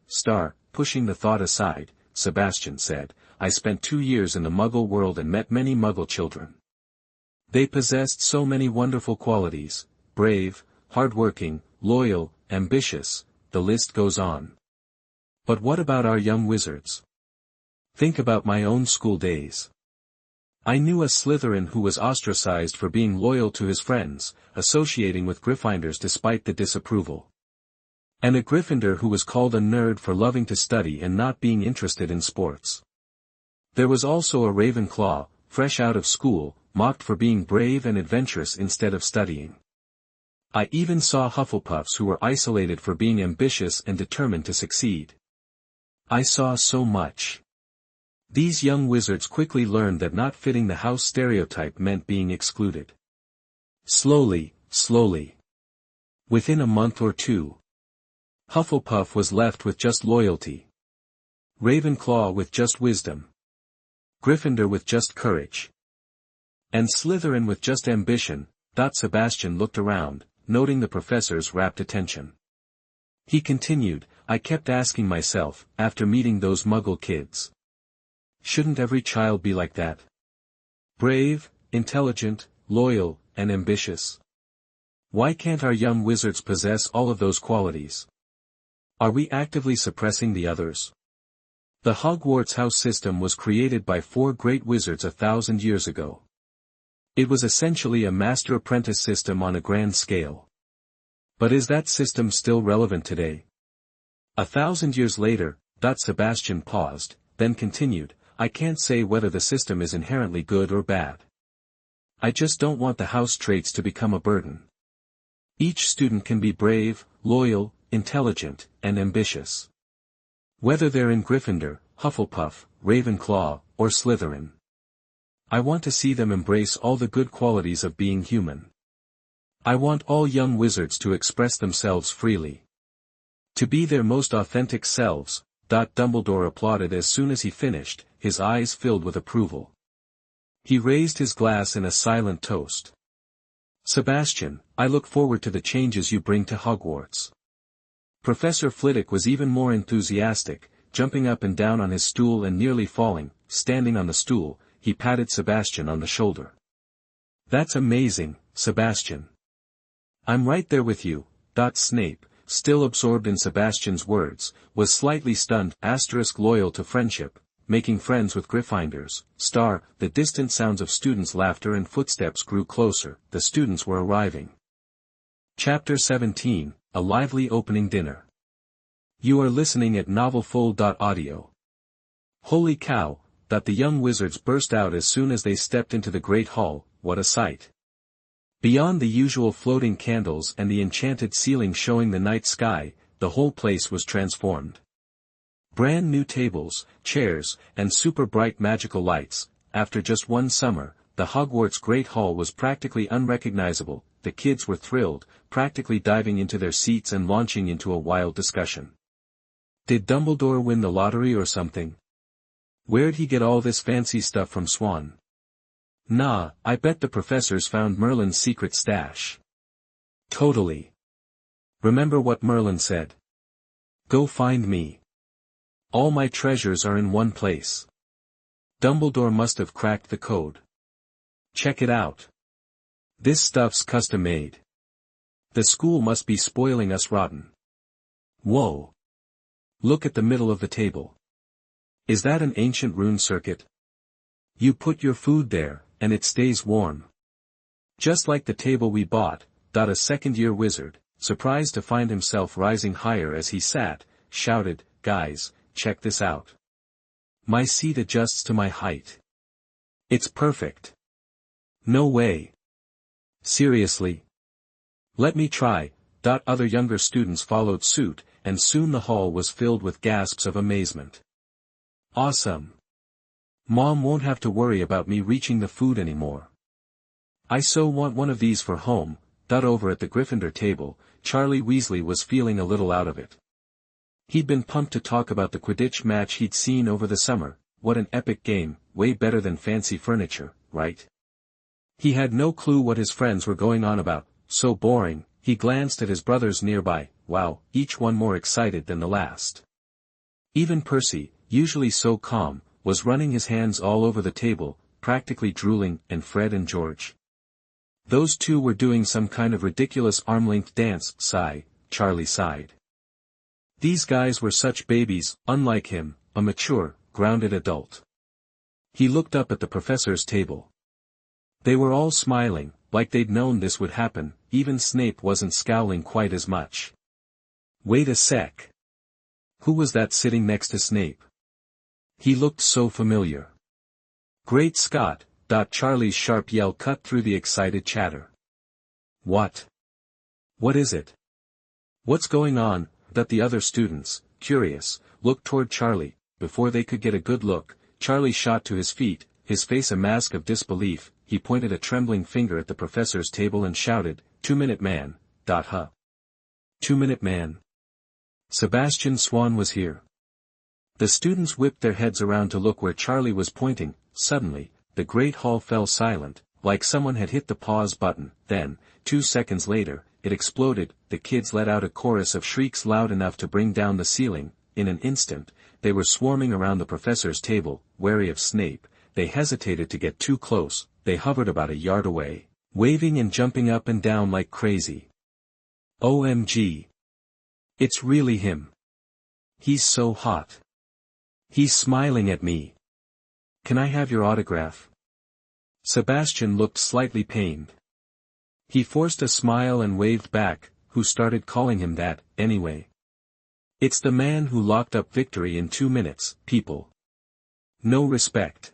pushing the thought aside, Sebastian said, I spent 2 years in the Muggle world and met many Muggle children. They possessed so many wonderful qualities, brave, hardworking, loyal, ambitious, the list goes on. But what about our young wizards? Think about my own school days. I knew a Slytherin who was ostracized for being loyal to his friends, associating with Gryffindors despite the disapproval. And a Gryffindor who was called a nerd for loving to study and not being interested in sports. There was also a Ravenclaw, fresh out of school, mocked for being brave and adventurous instead of studying. I even saw Hufflepuffs who were isolated for being ambitious and determined to succeed. I saw so much. These young wizards quickly learned that not fitting the house stereotype meant being excluded. Slowly. Within a month or two. Hufflepuff was left with just loyalty. Ravenclaw with just wisdom. Gryffindor with just courage. And Slytherin with just ambition. Sebastian looked around, noting the professor's rapt attention. He continued, I kept asking myself, after meeting those Muggle kids. Shouldn't every child be like that? Brave, intelligent, loyal, and ambitious. Why can't our young wizards possess all of those qualities? Are we actively suppressing the others? The Hogwarts house system was created by 4 great wizards 1,000 years ago. It was essentially a master-apprentice system on a grand scale. But is that system still relevant today? 1,000 years later, Sebastian paused, then continued, I can't say whether the system is inherently good or bad. I just don't want the house traits to become a burden. Each student can be brave, loyal, intelligent, and ambitious. Whether they're in Gryffindor, Hufflepuff, Ravenclaw, or Slytherin. I want to see them embrace all the good qualities of being human. I want all young wizards to express themselves freely. To be their most authentic selves. Dumbledore applauded as soon as he finished, his eyes filled with approval. He raised his glass in a silent toast. Sebastian, I look forward to the changes you bring to Hogwarts. Professor Flitwick was even more enthusiastic, jumping up and down on his stool and nearly falling. Standing on the stool, he patted Sebastian on the shoulder. That's amazing, Sebastian. I'm right there with you. Snape, still absorbed in Sebastian's words, was slightly stunned. Loyal to friendship, making friends with Gryffindors. The distant sounds of students' laughter and footsteps grew closer. The students were arriving. Chapter 17, A Lively Opening Dinner. You are listening at novelfull.audio. Holy cow, the young wizards burst out as soon as they stepped into the great hall. What a sight. Beyond the usual floating candles and the enchanted ceiling showing the night sky, the whole place was transformed. Brand new tables, chairs, and super bright magical lights. After just one summer, the Hogwarts Great Hall was practically unrecognizable. The kids were thrilled, practically diving into their seats and launching into a wild discussion. Did Dumbledore win the lottery or something? Where'd he get all this fancy stuff from Swann? Nah, I bet the professors found Merlin's secret stash. Totally. Remember what Merlin said? Go find me. All my treasures are in one place. Dumbledore must have cracked the code. Check it out. This stuff's custom made. The school must be spoiling us rotten. Whoa. Look at the middle of the table. Is that an ancient rune circuit? You put your food there. and it stays warm. Just like the table we bought, a second-year wizard, surprised to find himself rising higher as he sat, shouted, "Guys, check this out. My seat adjusts to my height. It's perfect." "No way. Seriously? Let me try." Other younger students followed suit, and soon the hall was filled with gasps of amazement. "Awesome. Mom won't have to worry about me reaching the food anymore. I so want one of these for home." Over at the Gryffindor table, Charlie Weasley was feeling a little out of it. He'd been pumped to talk about the Quidditch match he'd seen over the summer. What an epic game, way better than fancy furniture, right? He had no clue what his friends were going on about. So boring. He glanced at his brothers nearby. Wow, each one more excited than the last. Even Percy, usually so calm, was running his hands all over the table, practically drooling, and Fred and George. Those two were doing some kind of ridiculous arm-length dance. Charlie sighed. These guys were such babies, unlike him, a mature, grounded adult. He looked up at the professor's table. They were all smiling, like they'd known this would happen. Even Snape wasn't scowling quite as much. Wait a sec. Who was that sitting next to Snape? He looked so familiar. Great Scott! Charlie's sharp yell cut through the excited chatter. What? What is it? What's going on? The other students, curious, looked toward Charlie. Before they could get a good look, Charlie shot to his feet, his face a mask of disbelief. He pointed a trembling finger at the professor's table and shouted, "2-minute man." 2-minute man. Sebastian Swann was here. The students whipped their heads around to look where Charlie was pointing. Suddenly, the great hall fell silent, like someone had hit the pause button. Then, 2 seconds later, it exploded. The kids let out a chorus of shrieks loud enough to bring down the ceiling. In an instant, they were swarming around the professor's table, wary of Snape. They hesitated to get too close. They hovered about a yard away, waving and jumping up and down like crazy. OMG. It's really him. He's so hot. He's smiling at me. Can I have your autograph? Sebastian looked slightly pained. He forced a smile and waved back. Who started calling him that, anyway? It's the man who locked up Victory in 2 minutes, people. No respect.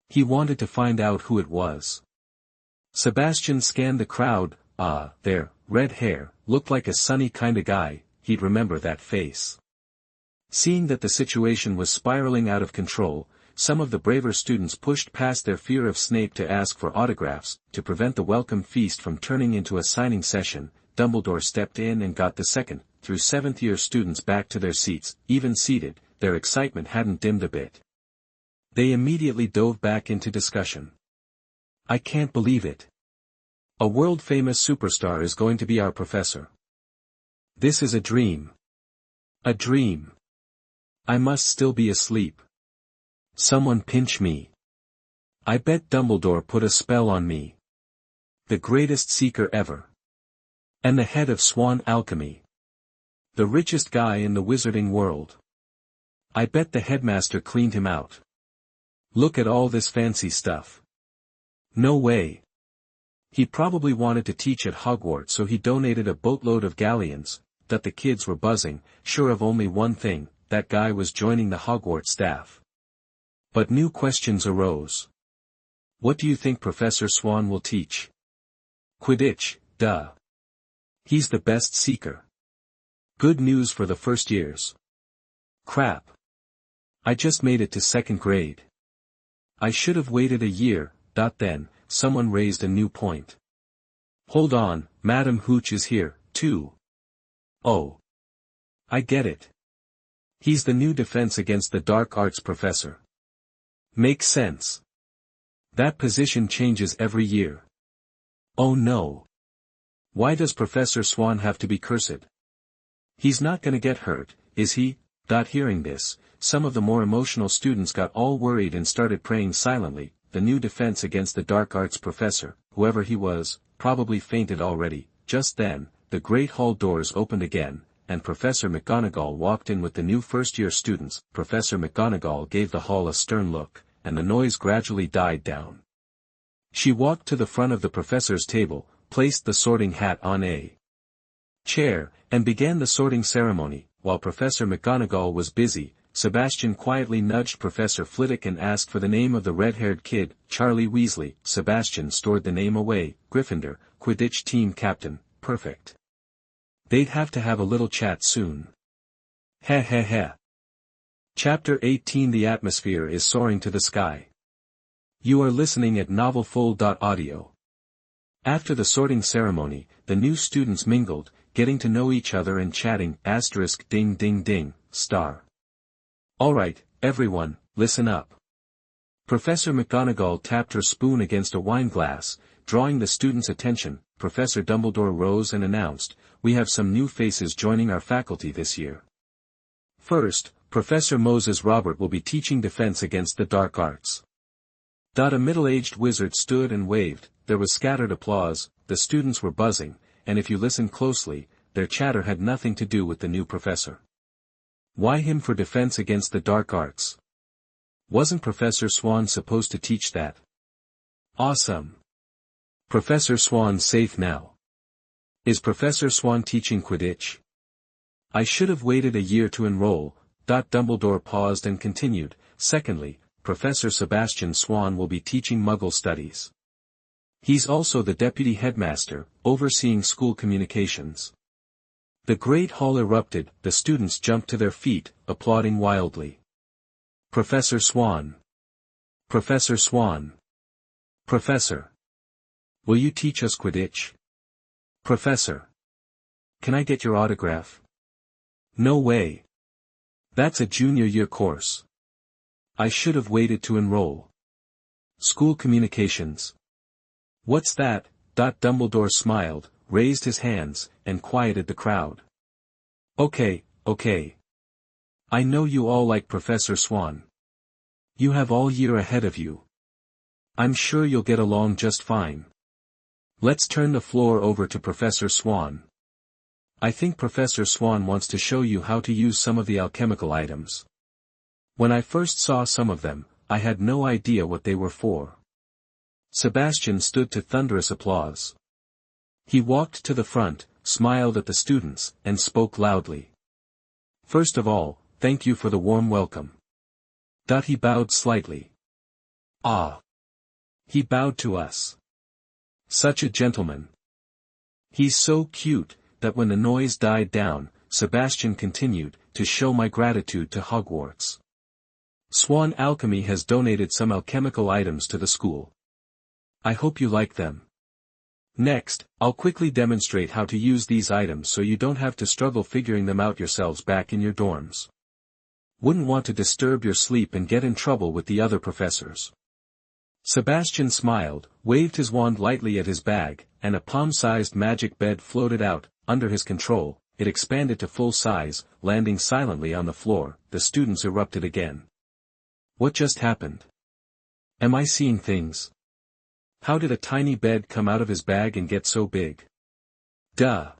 He wanted to find out who it was. Sebastian scanned the crowd. There, red hair, looked like a sunny kinda guy. He'd remember that face. Seeing that the situation was spiraling out of control, some of the braver students pushed past their fear of Snape to ask for autographs. To prevent the welcome feast from turning into a signing session, Dumbledore stepped in and got the second through 7th-year students back to their seats. Even seated, their excitement hadn't dimmed a bit. They immediately dove back into discussion. I can't believe it. A world-famous superstar is going to be our professor. This is a dream. A dream. I must still be asleep. Someone pinch me. I bet Dumbledore put a spell on me. The greatest seeker ever. And the head of Swan alchemy. The richest guy in the wizarding world. I bet the headmaster cleaned him out. Look at all this fancy stuff. No way. He probably wanted to teach at Hogwarts, so he donated a boatload of galleons. The kids were buzzing, sure of only one thing, that guy was joining the Hogwarts staff. But new questions arose. What do you think Professor Swann will teach? Quidditch, duh. He's the best seeker. Good news for the first years. Crap. I just made it to 2nd grade. I should have waited a year. Then, someone raised a new point. Hold on, Madam Hooch is here, too. Oh. I get it. He's the new defense against the dark arts professor. Makes sense. That position changes every year. Oh no. Why does Professor Swann have to be cursed? He's not gonna get hurt, is he? Hearing this, some of the more emotional students got all worried and started praying silently. The new defense against the dark arts professor, whoever he was, probably fainted already. Just then, the great hall doors opened again, and Professor McGonagall walked in with the new first-year students. Professor McGonagall gave the hall a stern look, and the noise gradually died down. She walked to the front of the professor's table, placed the sorting hat on a chair, and began the sorting ceremony. While Professor McGonagall was busy, Sebastian quietly nudged Professor Flitwick and asked for the name of the red-haired kid, Charlie Weasley. Sebastian stored the name away. Gryffindor, Quidditch team captain, perfect. They'd have to have a little chat soon. Heh heh heh. Chapter 18. The atmosphere is soaring to the sky. You are listening at novelfull.audio. After the sorting ceremony, the new students mingled, getting to know each other and chatting. Ding ding ding, star. Alright, everyone, listen up. Professor McGonagall tapped her spoon against a wine glass, drawing the students' attention. Professor Dumbledore rose and announced, "We have some new faces joining our faculty this year. First, Professor Moses Robert will be teaching defense against the dark arts." A middle-aged wizard stood and waved. There was scattered applause, the students were buzzing, and if you listened closely, their chatter had nothing to do with the new professor. Why him for defense against the dark arts? Wasn't Professor Swann supposed to teach that? Awesome. Professor Swann safe now. Is Professor Swann teaching Quidditch? I should have waited a year to enroll. Dumbledore paused and continued. Secondly, Professor Sebastian Swann will be teaching Muggle studies. He's also the deputy headmaster, overseeing school communications. The great hall erupted, the students jumped to their feet, applauding wildly. Professor Swann. Professor Swann. Professor. Will you teach us Quidditch? Professor. Can I get your autograph? No way. That's a junior year course. I should have waited to enroll. School communications. What's that? Dumbledore smiled, raised his hands, and quieted the crowd. Okay. I know you all like Professor Swann. You have all year ahead of you. I'm sure you'll get along just fine. Let's turn the floor over to Professor Swann. I think Professor Swann wants to show you how to use some of the alchemical items. When I first saw some of them, I had no idea what they were for. Sebastian stood to thunderous applause. He walked to the front, smiled at the students, and spoke loudly. First of all, thank you for the warm welcome. He bowed slightly. Ah. He bowed to us. Such a gentleman. He's so cute, that when the noise died down, Sebastian continued, to show my gratitude to Hogwarts. Swann Alchemy has donated some alchemical items to the school. I hope you like them. Next, I'll quickly demonstrate how to use these items so you don't have to struggle figuring them out yourselves back in your dorms. Wouldn't want to disturb your sleep and get in trouble with the other professors. Sebastian smiled, waved his wand lightly at his bag, and a palm-sized magic bed floated out. Under his control, it expanded to full size, landing silently on the floor. The students erupted again. What just happened? Am I seeing things? How did a tiny bed come out of his bag and get so big? Duh.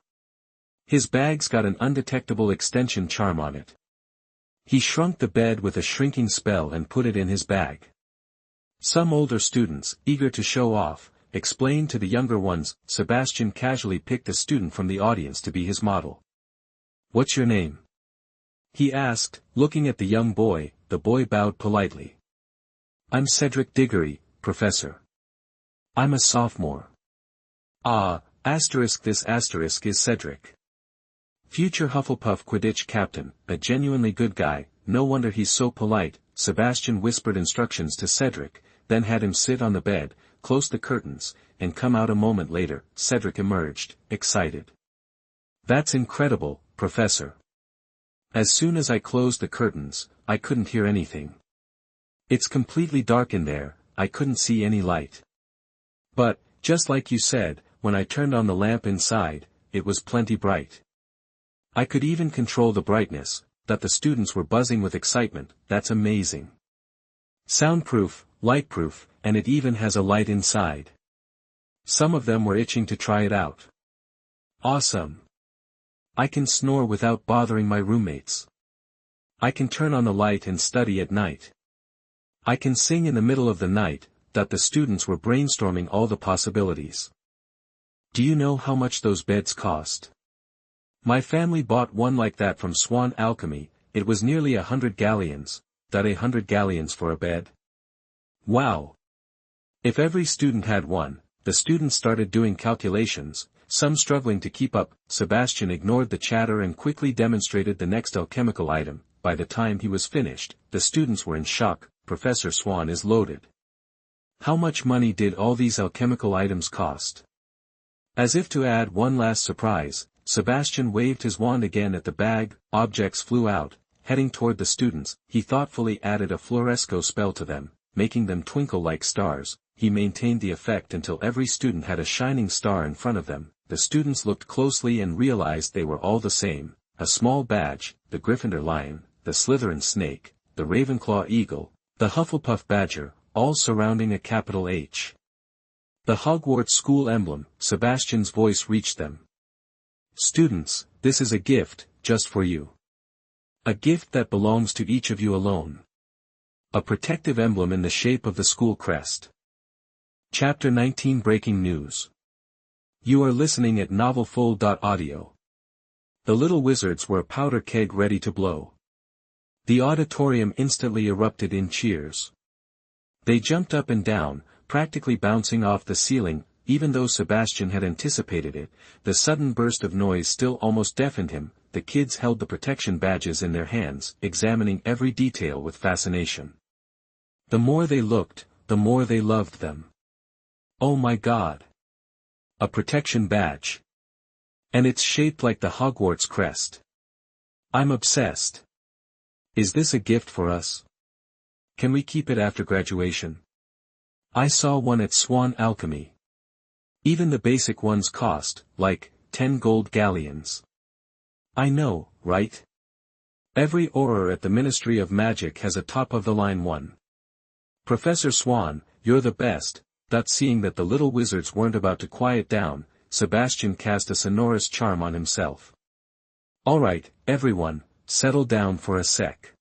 His bag's got an undetectable extension charm on it. He shrunk the bed with a shrinking spell and put it in his bag. Some older students, eager to show off, explained to the younger ones. Sebastian casually picked a student from the audience to be his model. What's your name? He asked, looking at the young boy. The boy bowed politely. I'm Cedric Diggory, Professor. I'm a sophomore. This asterisk is Cedric. Future Hufflepuff Quidditch captain, a genuinely good guy, no wonder he's so polite. Sebastian whispered instructions to Cedric, then had him sit on the bed, close the curtains, and come out a moment later. Cedric emerged, excited. That's incredible, Professor. As soon as I closed the curtains, I couldn't hear anything. It's completely dark in there, I couldn't see any light. But, just like you said, when I turned on the lamp inside, it was plenty bright. I could even control the brightness. The students were buzzing with excitement. That's amazing. Soundproof, lightproof, and it even has a light inside. Some of them were itching to try it out. Awesome. I can snore without bothering my roommates. I can turn on the light and study at night. I can sing in the middle of the night. that the students were brainstorming all the possibilities. Do you know how much those beds cost? My family bought one like that from Swann Alchemy. It was nearly 100 galleons. 100 galleons for a bed? Wow! If every student had one, the students started doing calculations, some struggling to keep up. Sebastian ignored the chatter and quickly demonstrated the next alchemical item. By the time he was finished, the students were in shock. Professor Swann is loaded. How much money did all these alchemical items cost? As if to add one last surprise, Sebastian waved his wand again at the bag. Objects flew out, heading toward the students. He thoughtfully added a fluoresco spell to them, making them twinkle like stars. He maintained the effect until every student had a shining star in front of them. The students looked closely and realized they were all the same. A small badge, the Gryffindor lion, the Slytherin snake, the Ravenclaw eagle, the Hufflepuff badger, all surrounding a capital H. The Hogwarts school emblem. Sebastian's voice reached them. Students, this is a gift, just for you. A gift that belongs to each of you alone. A protective emblem in the shape of the school crest. Chapter 19 Breaking News. You are listening at novelfull.audio. The little wizards were a powder keg ready to blow. The auditorium instantly erupted in cheers. They jumped up and down, practically bouncing off the ceiling. Even though Sebastian had anticipated it, the sudden burst of noise still almost deafened him. The kids held the protection badges in their hands, examining every detail with fascination. The more they looked, the more they loved them. Oh my God! A protection badge. And it's shaped like the Hogwarts crest. I'm obsessed. Is this a gift for us? Can we keep it after graduation? I saw one at Swann Alchemy. Even the basic ones cost, like, 10 gold galleons. I know, right? Every Auror at the Ministry of Magic has a top-of-the-line one. Professor Swann, you're the best. Seeing that the little wizards weren't about to quiet down, Sebastian cast a sonorous charm on himself. Alright, everyone, settle down for a sec.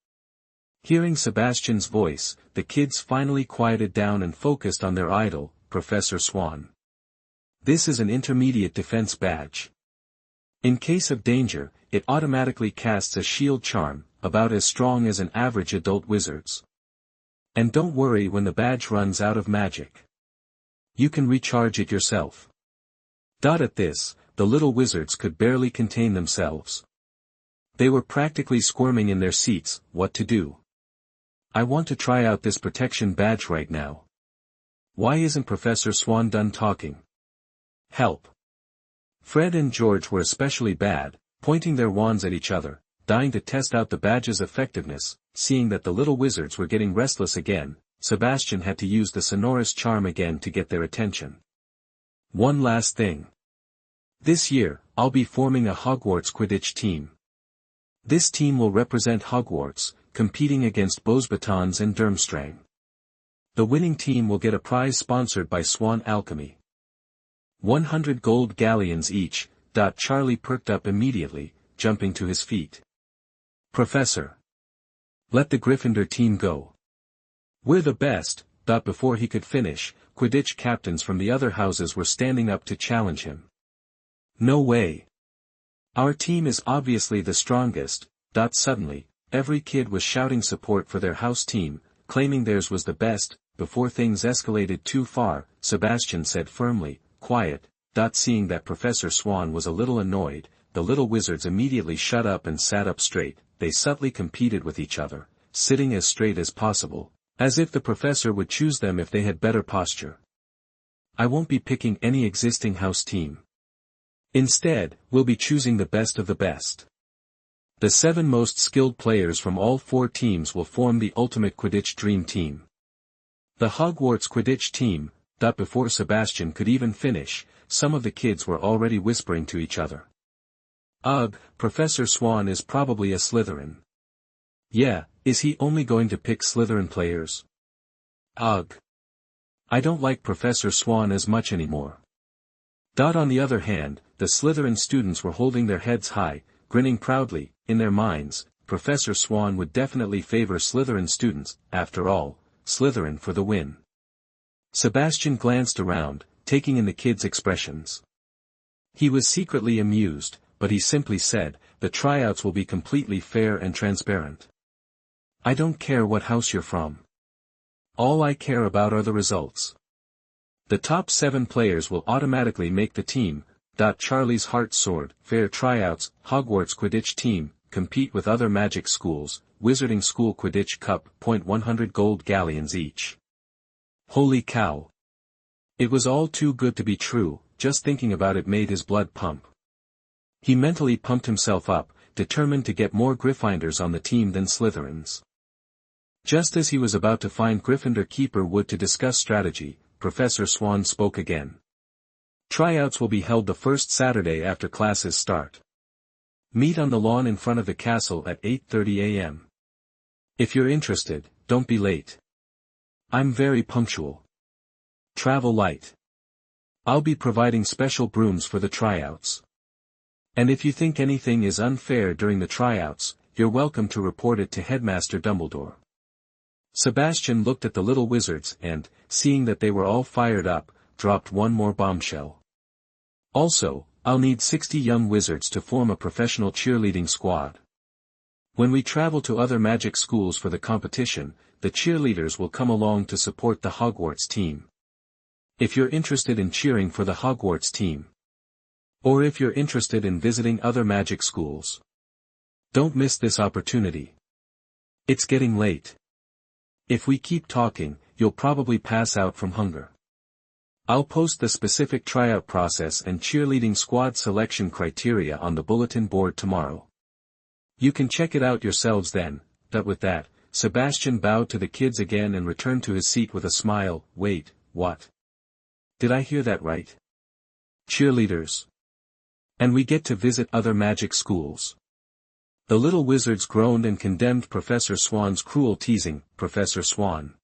Hearing Sebastian's voice, the kids finally quieted down and focused on their idol, Professor Swann. This is an intermediate defense badge. In case of danger, it automatically casts a shield charm, about as strong as an average adult wizard's. And don't worry when the badge runs out of magic. You can recharge it yourself. At this, the little wizards could barely contain themselves. They were practically squirming in their seats. What to do? I want to try out this protection badge right now. Why isn't Professor Swann done talking? Help! Fred and George were especially bad, pointing their wands at each other, dying to test out the badge's effectiveness. Seeing that the little wizards were getting restless again, Sebastian had to use the sonorous charm again to get their attention. One last thing. This year, I'll be forming a Hogwarts Quidditch team. This team will represent Hogwarts, competing against Beauxbatons and Durmstrang. The winning team will get a prize sponsored by Swann Alchemy. 100 gold galleons each. Charlie perked up immediately, jumping to his feet. Professor! Let the Gryffindor team go. We're the best. Before he could finish, Quidditch captains from the other houses were standing up to challenge him. No way. Our team is obviously the strongest. Suddenly, every kid was shouting support for their house team, claiming theirs was the best. Before things escalated too far, Sebastian said firmly, quiet. Seeing that Professor Swann was a little annoyed, the little wizards immediately shut up and sat up straight. They subtly competed with each other, sitting as straight as possible, as if the professor would choose them if they had better posture. I won't be picking any existing house team. Instead, we'll be choosing the best of the best. The 7 most skilled players from all 4 teams will form the ultimate Quidditch Dream Team. The Hogwarts Quidditch Team. Before Sebastian could even finish, some of the kids were already whispering to each other. Ugh, Professor Swann is probably a Slytherin. Yeah, is he only going to pick Slytherin players? Ugh. I don't like Professor Swann as much anymore. On the other hand, the Slytherin students were holding their heads high, grinning proudly. In their minds, Professor Swann would definitely favor Slytherin students. After all, Slytherin for the win. Sebastian glanced around, taking in the kids' expressions. He was secretly amused, but he simply said, "The tryouts will be completely fair and transparent. I don't care what house you're from. All I care about are the results. The top 7 players will automatically make the team." Charlie's heart soared. Fair tryouts, Hogwarts Quidditch team, compete with other magic schools, Wizarding School Quidditch Cup, 100 gold galleons each. Holy cow. It was all too good to be true, just thinking about it made his blood pump. He mentally pumped himself up, determined to get more Gryffindors on the team than Slytherins. Just as he was about to find Gryffindor keeper Wood to discuss strategy, Professor Swann spoke again. Tryouts will be held the first Saturday after classes start. Meet on the lawn in front of the castle at 8:30 a.m. If you're interested, don't be late. I'm very punctual. Travel light. I'll be providing special brooms for the tryouts. And if you think anything is unfair during the tryouts, you're welcome to report it to Headmaster Dumbledore. Sebastian looked at the little wizards and, seeing that they were all fired up, dropped one more bombshell. Also, I'll need 60 young wizards to form a professional cheerleading squad. When we travel to other magic schools for the competition, the cheerleaders will come along to support the Hogwarts team. If you're interested in cheering for the Hogwarts team, or if you're interested in visiting other magic schools, don't miss this opportunity. It's getting late. If we keep talking, you'll probably pass out from hunger. I'll post the specific tryout process and cheerleading squad selection criteria on the bulletin board tomorrow. You can check it out yourselves then. With that, Sebastian bowed to the kids again and returned to his seat with a smile. Wait, what? Did I hear that right? Cheerleaders. And we get to visit other magic schools. The little wizards groaned and condemned Professor Swann's cruel teasing. Professor Swann.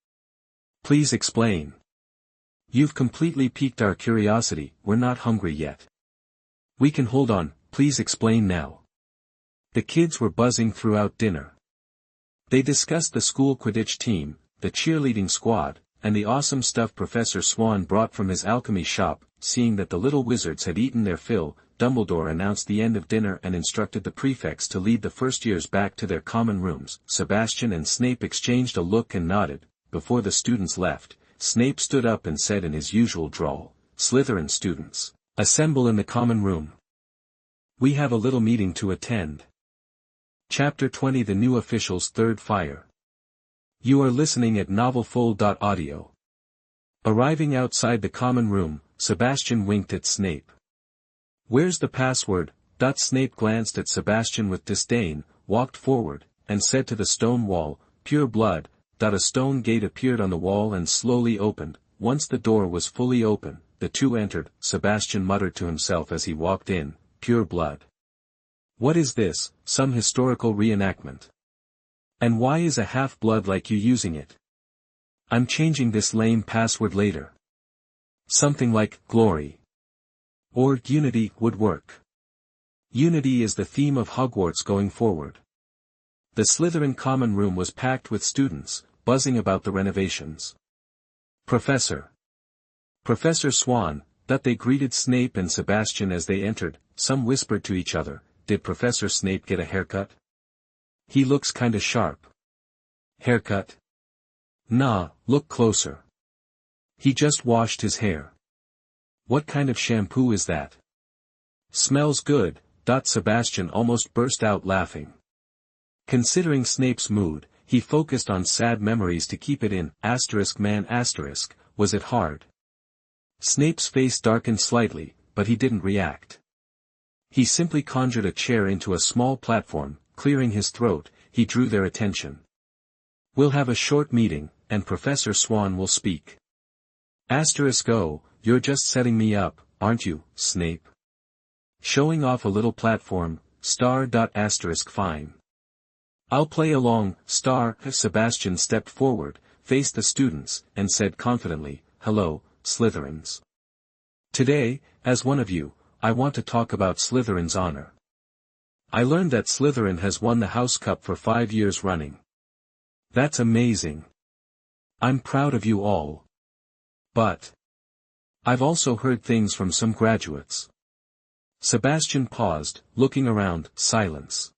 Please explain. You've completely piqued our curiosity, we're not hungry yet. We can hold on, please explain now. The kids were buzzing throughout dinner. They discussed the school Quidditch team, the cheerleading squad, and the awesome stuff Professor Swann brought from his alchemy shop. Seeing that the little wizards had eaten their fill, Dumbledore announced the end of dinner and instructed the prefects to lead the first years back to their common rooms. Sebastian and Snape exchanged a look and nodded. Before the students left, Snape stood up and said in his usual drawl, "Slytherin students, assemble in the common room. We have a little meeting to attend." Chapter 20 The New Official's Third Fire. You are listening at novelfull.audio. Arriving outside the common room, Sebastian winked at Snape. "Where's the password?" Snape glanced at Sebastian with disdain, walked forward, and said to the stone wall, "Pure blood." A stone gate appeared on the wall and slowly opened. Once the door was fully open, the two entered. Sebastian muttered to himself as he walked in, "Pure blood. What is this, some historical reenactment? And why is a half-blood like you using it? I'm changing this lame password later. Something like, glory. Or, unity would work. Unity is the theme of Hogwarts going forward." The Slytherin common room was packed with students, buzzing about the renovations. Professor Swann, they greeted Snape and Sebastian as they entered. Some whispered to each other, "Did Professor Snape get a haircut? He looks kinda sharp." "Haircut? Nah, look closer. He just washed his hair." "What kind of shampoo is that?" "Smells good." Sebastian almost burst out laughing. Considering Snape's mood, he focused on sad memories to keep it in. Man, was it hard? Snape's face darkened slightly, but he didn't react. He simply conjured a chair into a small platform. Clearing his throat, he drew their attention. "We'll have a short meeting, and Professor Swann will speak." Oh, you're just setting me up, aren't you, Snape? Showing off a little platform, fine. I'll play along, Sebastian stepped forward, faced the students, and said confidently, "Hello, Slytherins. Today, as one of you, I want to talk about Slytherin's honor. I learned that Slytherin has won the House Cup for 5 years running. That's amazing. I'm proud of you all. But I've also heard things from some graduates. Sebastian paused, looking around. Silence.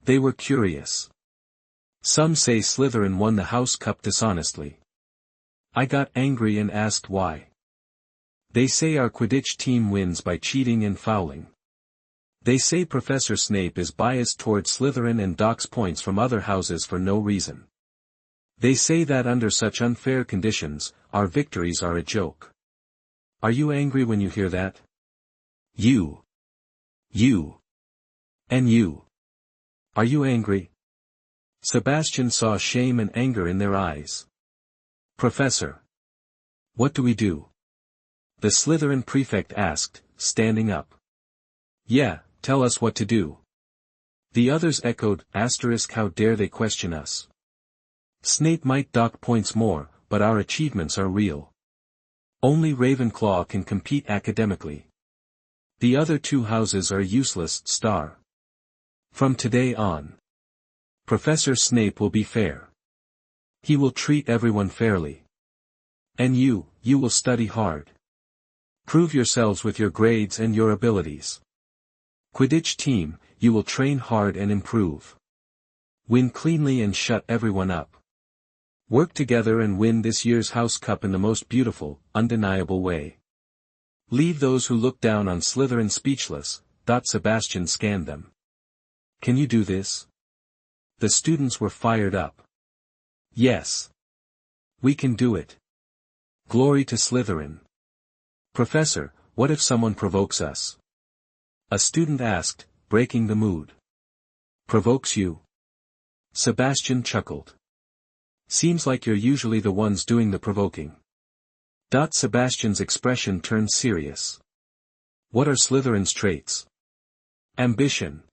They were curious. Some say Slytherin won the House Cup dishonestly. I got angry and asked why. They say our Quidditch team wins by cheating and fouling. They say Professor Snape is biased toward Slytherin and docks points from other houses for no reason. They say that under such unfair conditions, our victories are a joke. Are you angry when you hear that? You. And you. Are you angry? Sebastian saw shame and anger in their eyes. Professor. What do we do? The Slytherin prefect asked, standing up. Yeah, tell us what to do. The others echoed, how dare they question us? Snape might dock points more, but our achievements are real. Only Ravenclaw can compete academically. The other two houses are useless. From today on, Professor Snape will be fair. He will treat everyone fairly. And you will study hard. Prove yourselves with your grades and your abilities. Quidditch team, you will train hard and improve. Win cleanly and shut everyone up. Work together and win this year's House Cup in the most beautiful, undeniable way. Leave those who look down on Slytherin speechless. Sebastian scanned them. Can you do this? The students were fired up. Yes. We can do it. Glory to Slytherin. Professor, what if someone provokes us? A student asked, breaking the mood. Provokes you? Sebastian chuckled. Seems like you're usually the ones doing the provoking. Sebastian's expression turned serious. What are Slytherin's traits? Ambition.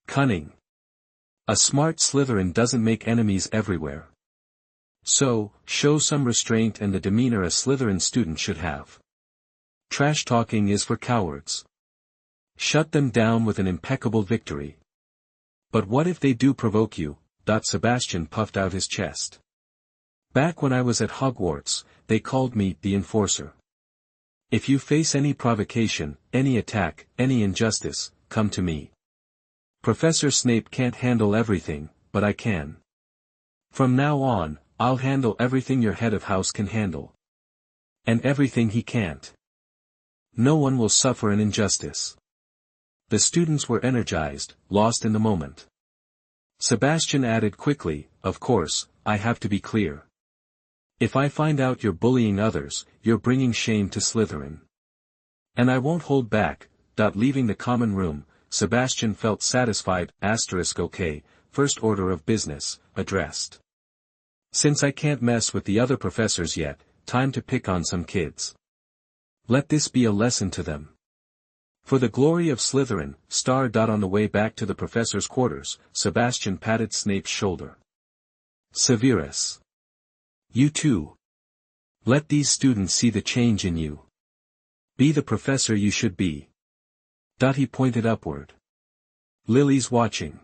Cunning. A smart Slytherin doesn't make enemies everywhere. So, show some restraint and the demeanor a Slytherin student should have. Trash talking is for cowards. Shut them down with an impeccable victory. But what if they do provoke you? Sebastian puffed out his chest. Back when I was at Hogwarts, they called me the Enforcer. If you face any provocation, any attack, any injustice, come to me. Professor Snape can't handle everything, but I can. From now on, I'll handle everything your head of house can handle. And everything he can't. No one will suffer an injustice. The students were energized, lost in the moment. Sebastian added quickly, of course, I have to be clear. If I find out you're bullying others, you're bringing shame to Slytherin. And I won't hold back. Leaving the common room, Sebastian felt satisfied. Okay, first order of business, addressed. Since I can't mess with the other professors yet, time to pick on some kids. Let this be a lesson to them. For the glory of Slytherin, On the way back to the professor's quarters, Sebastian patted Snape's shoulder. Severus. You too. Let these students see the change in you. Be the professor you should be. He pointed upward. Lily's watching.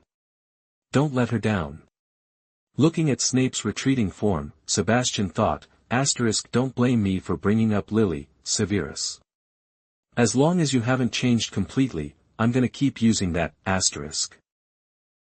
Don't let her down. Looking at Snape's retreating form, Sebastian thought, don't blame me for bringing up Lily, Severus. As long as you haven't changed completely, I'm gonna keep using that,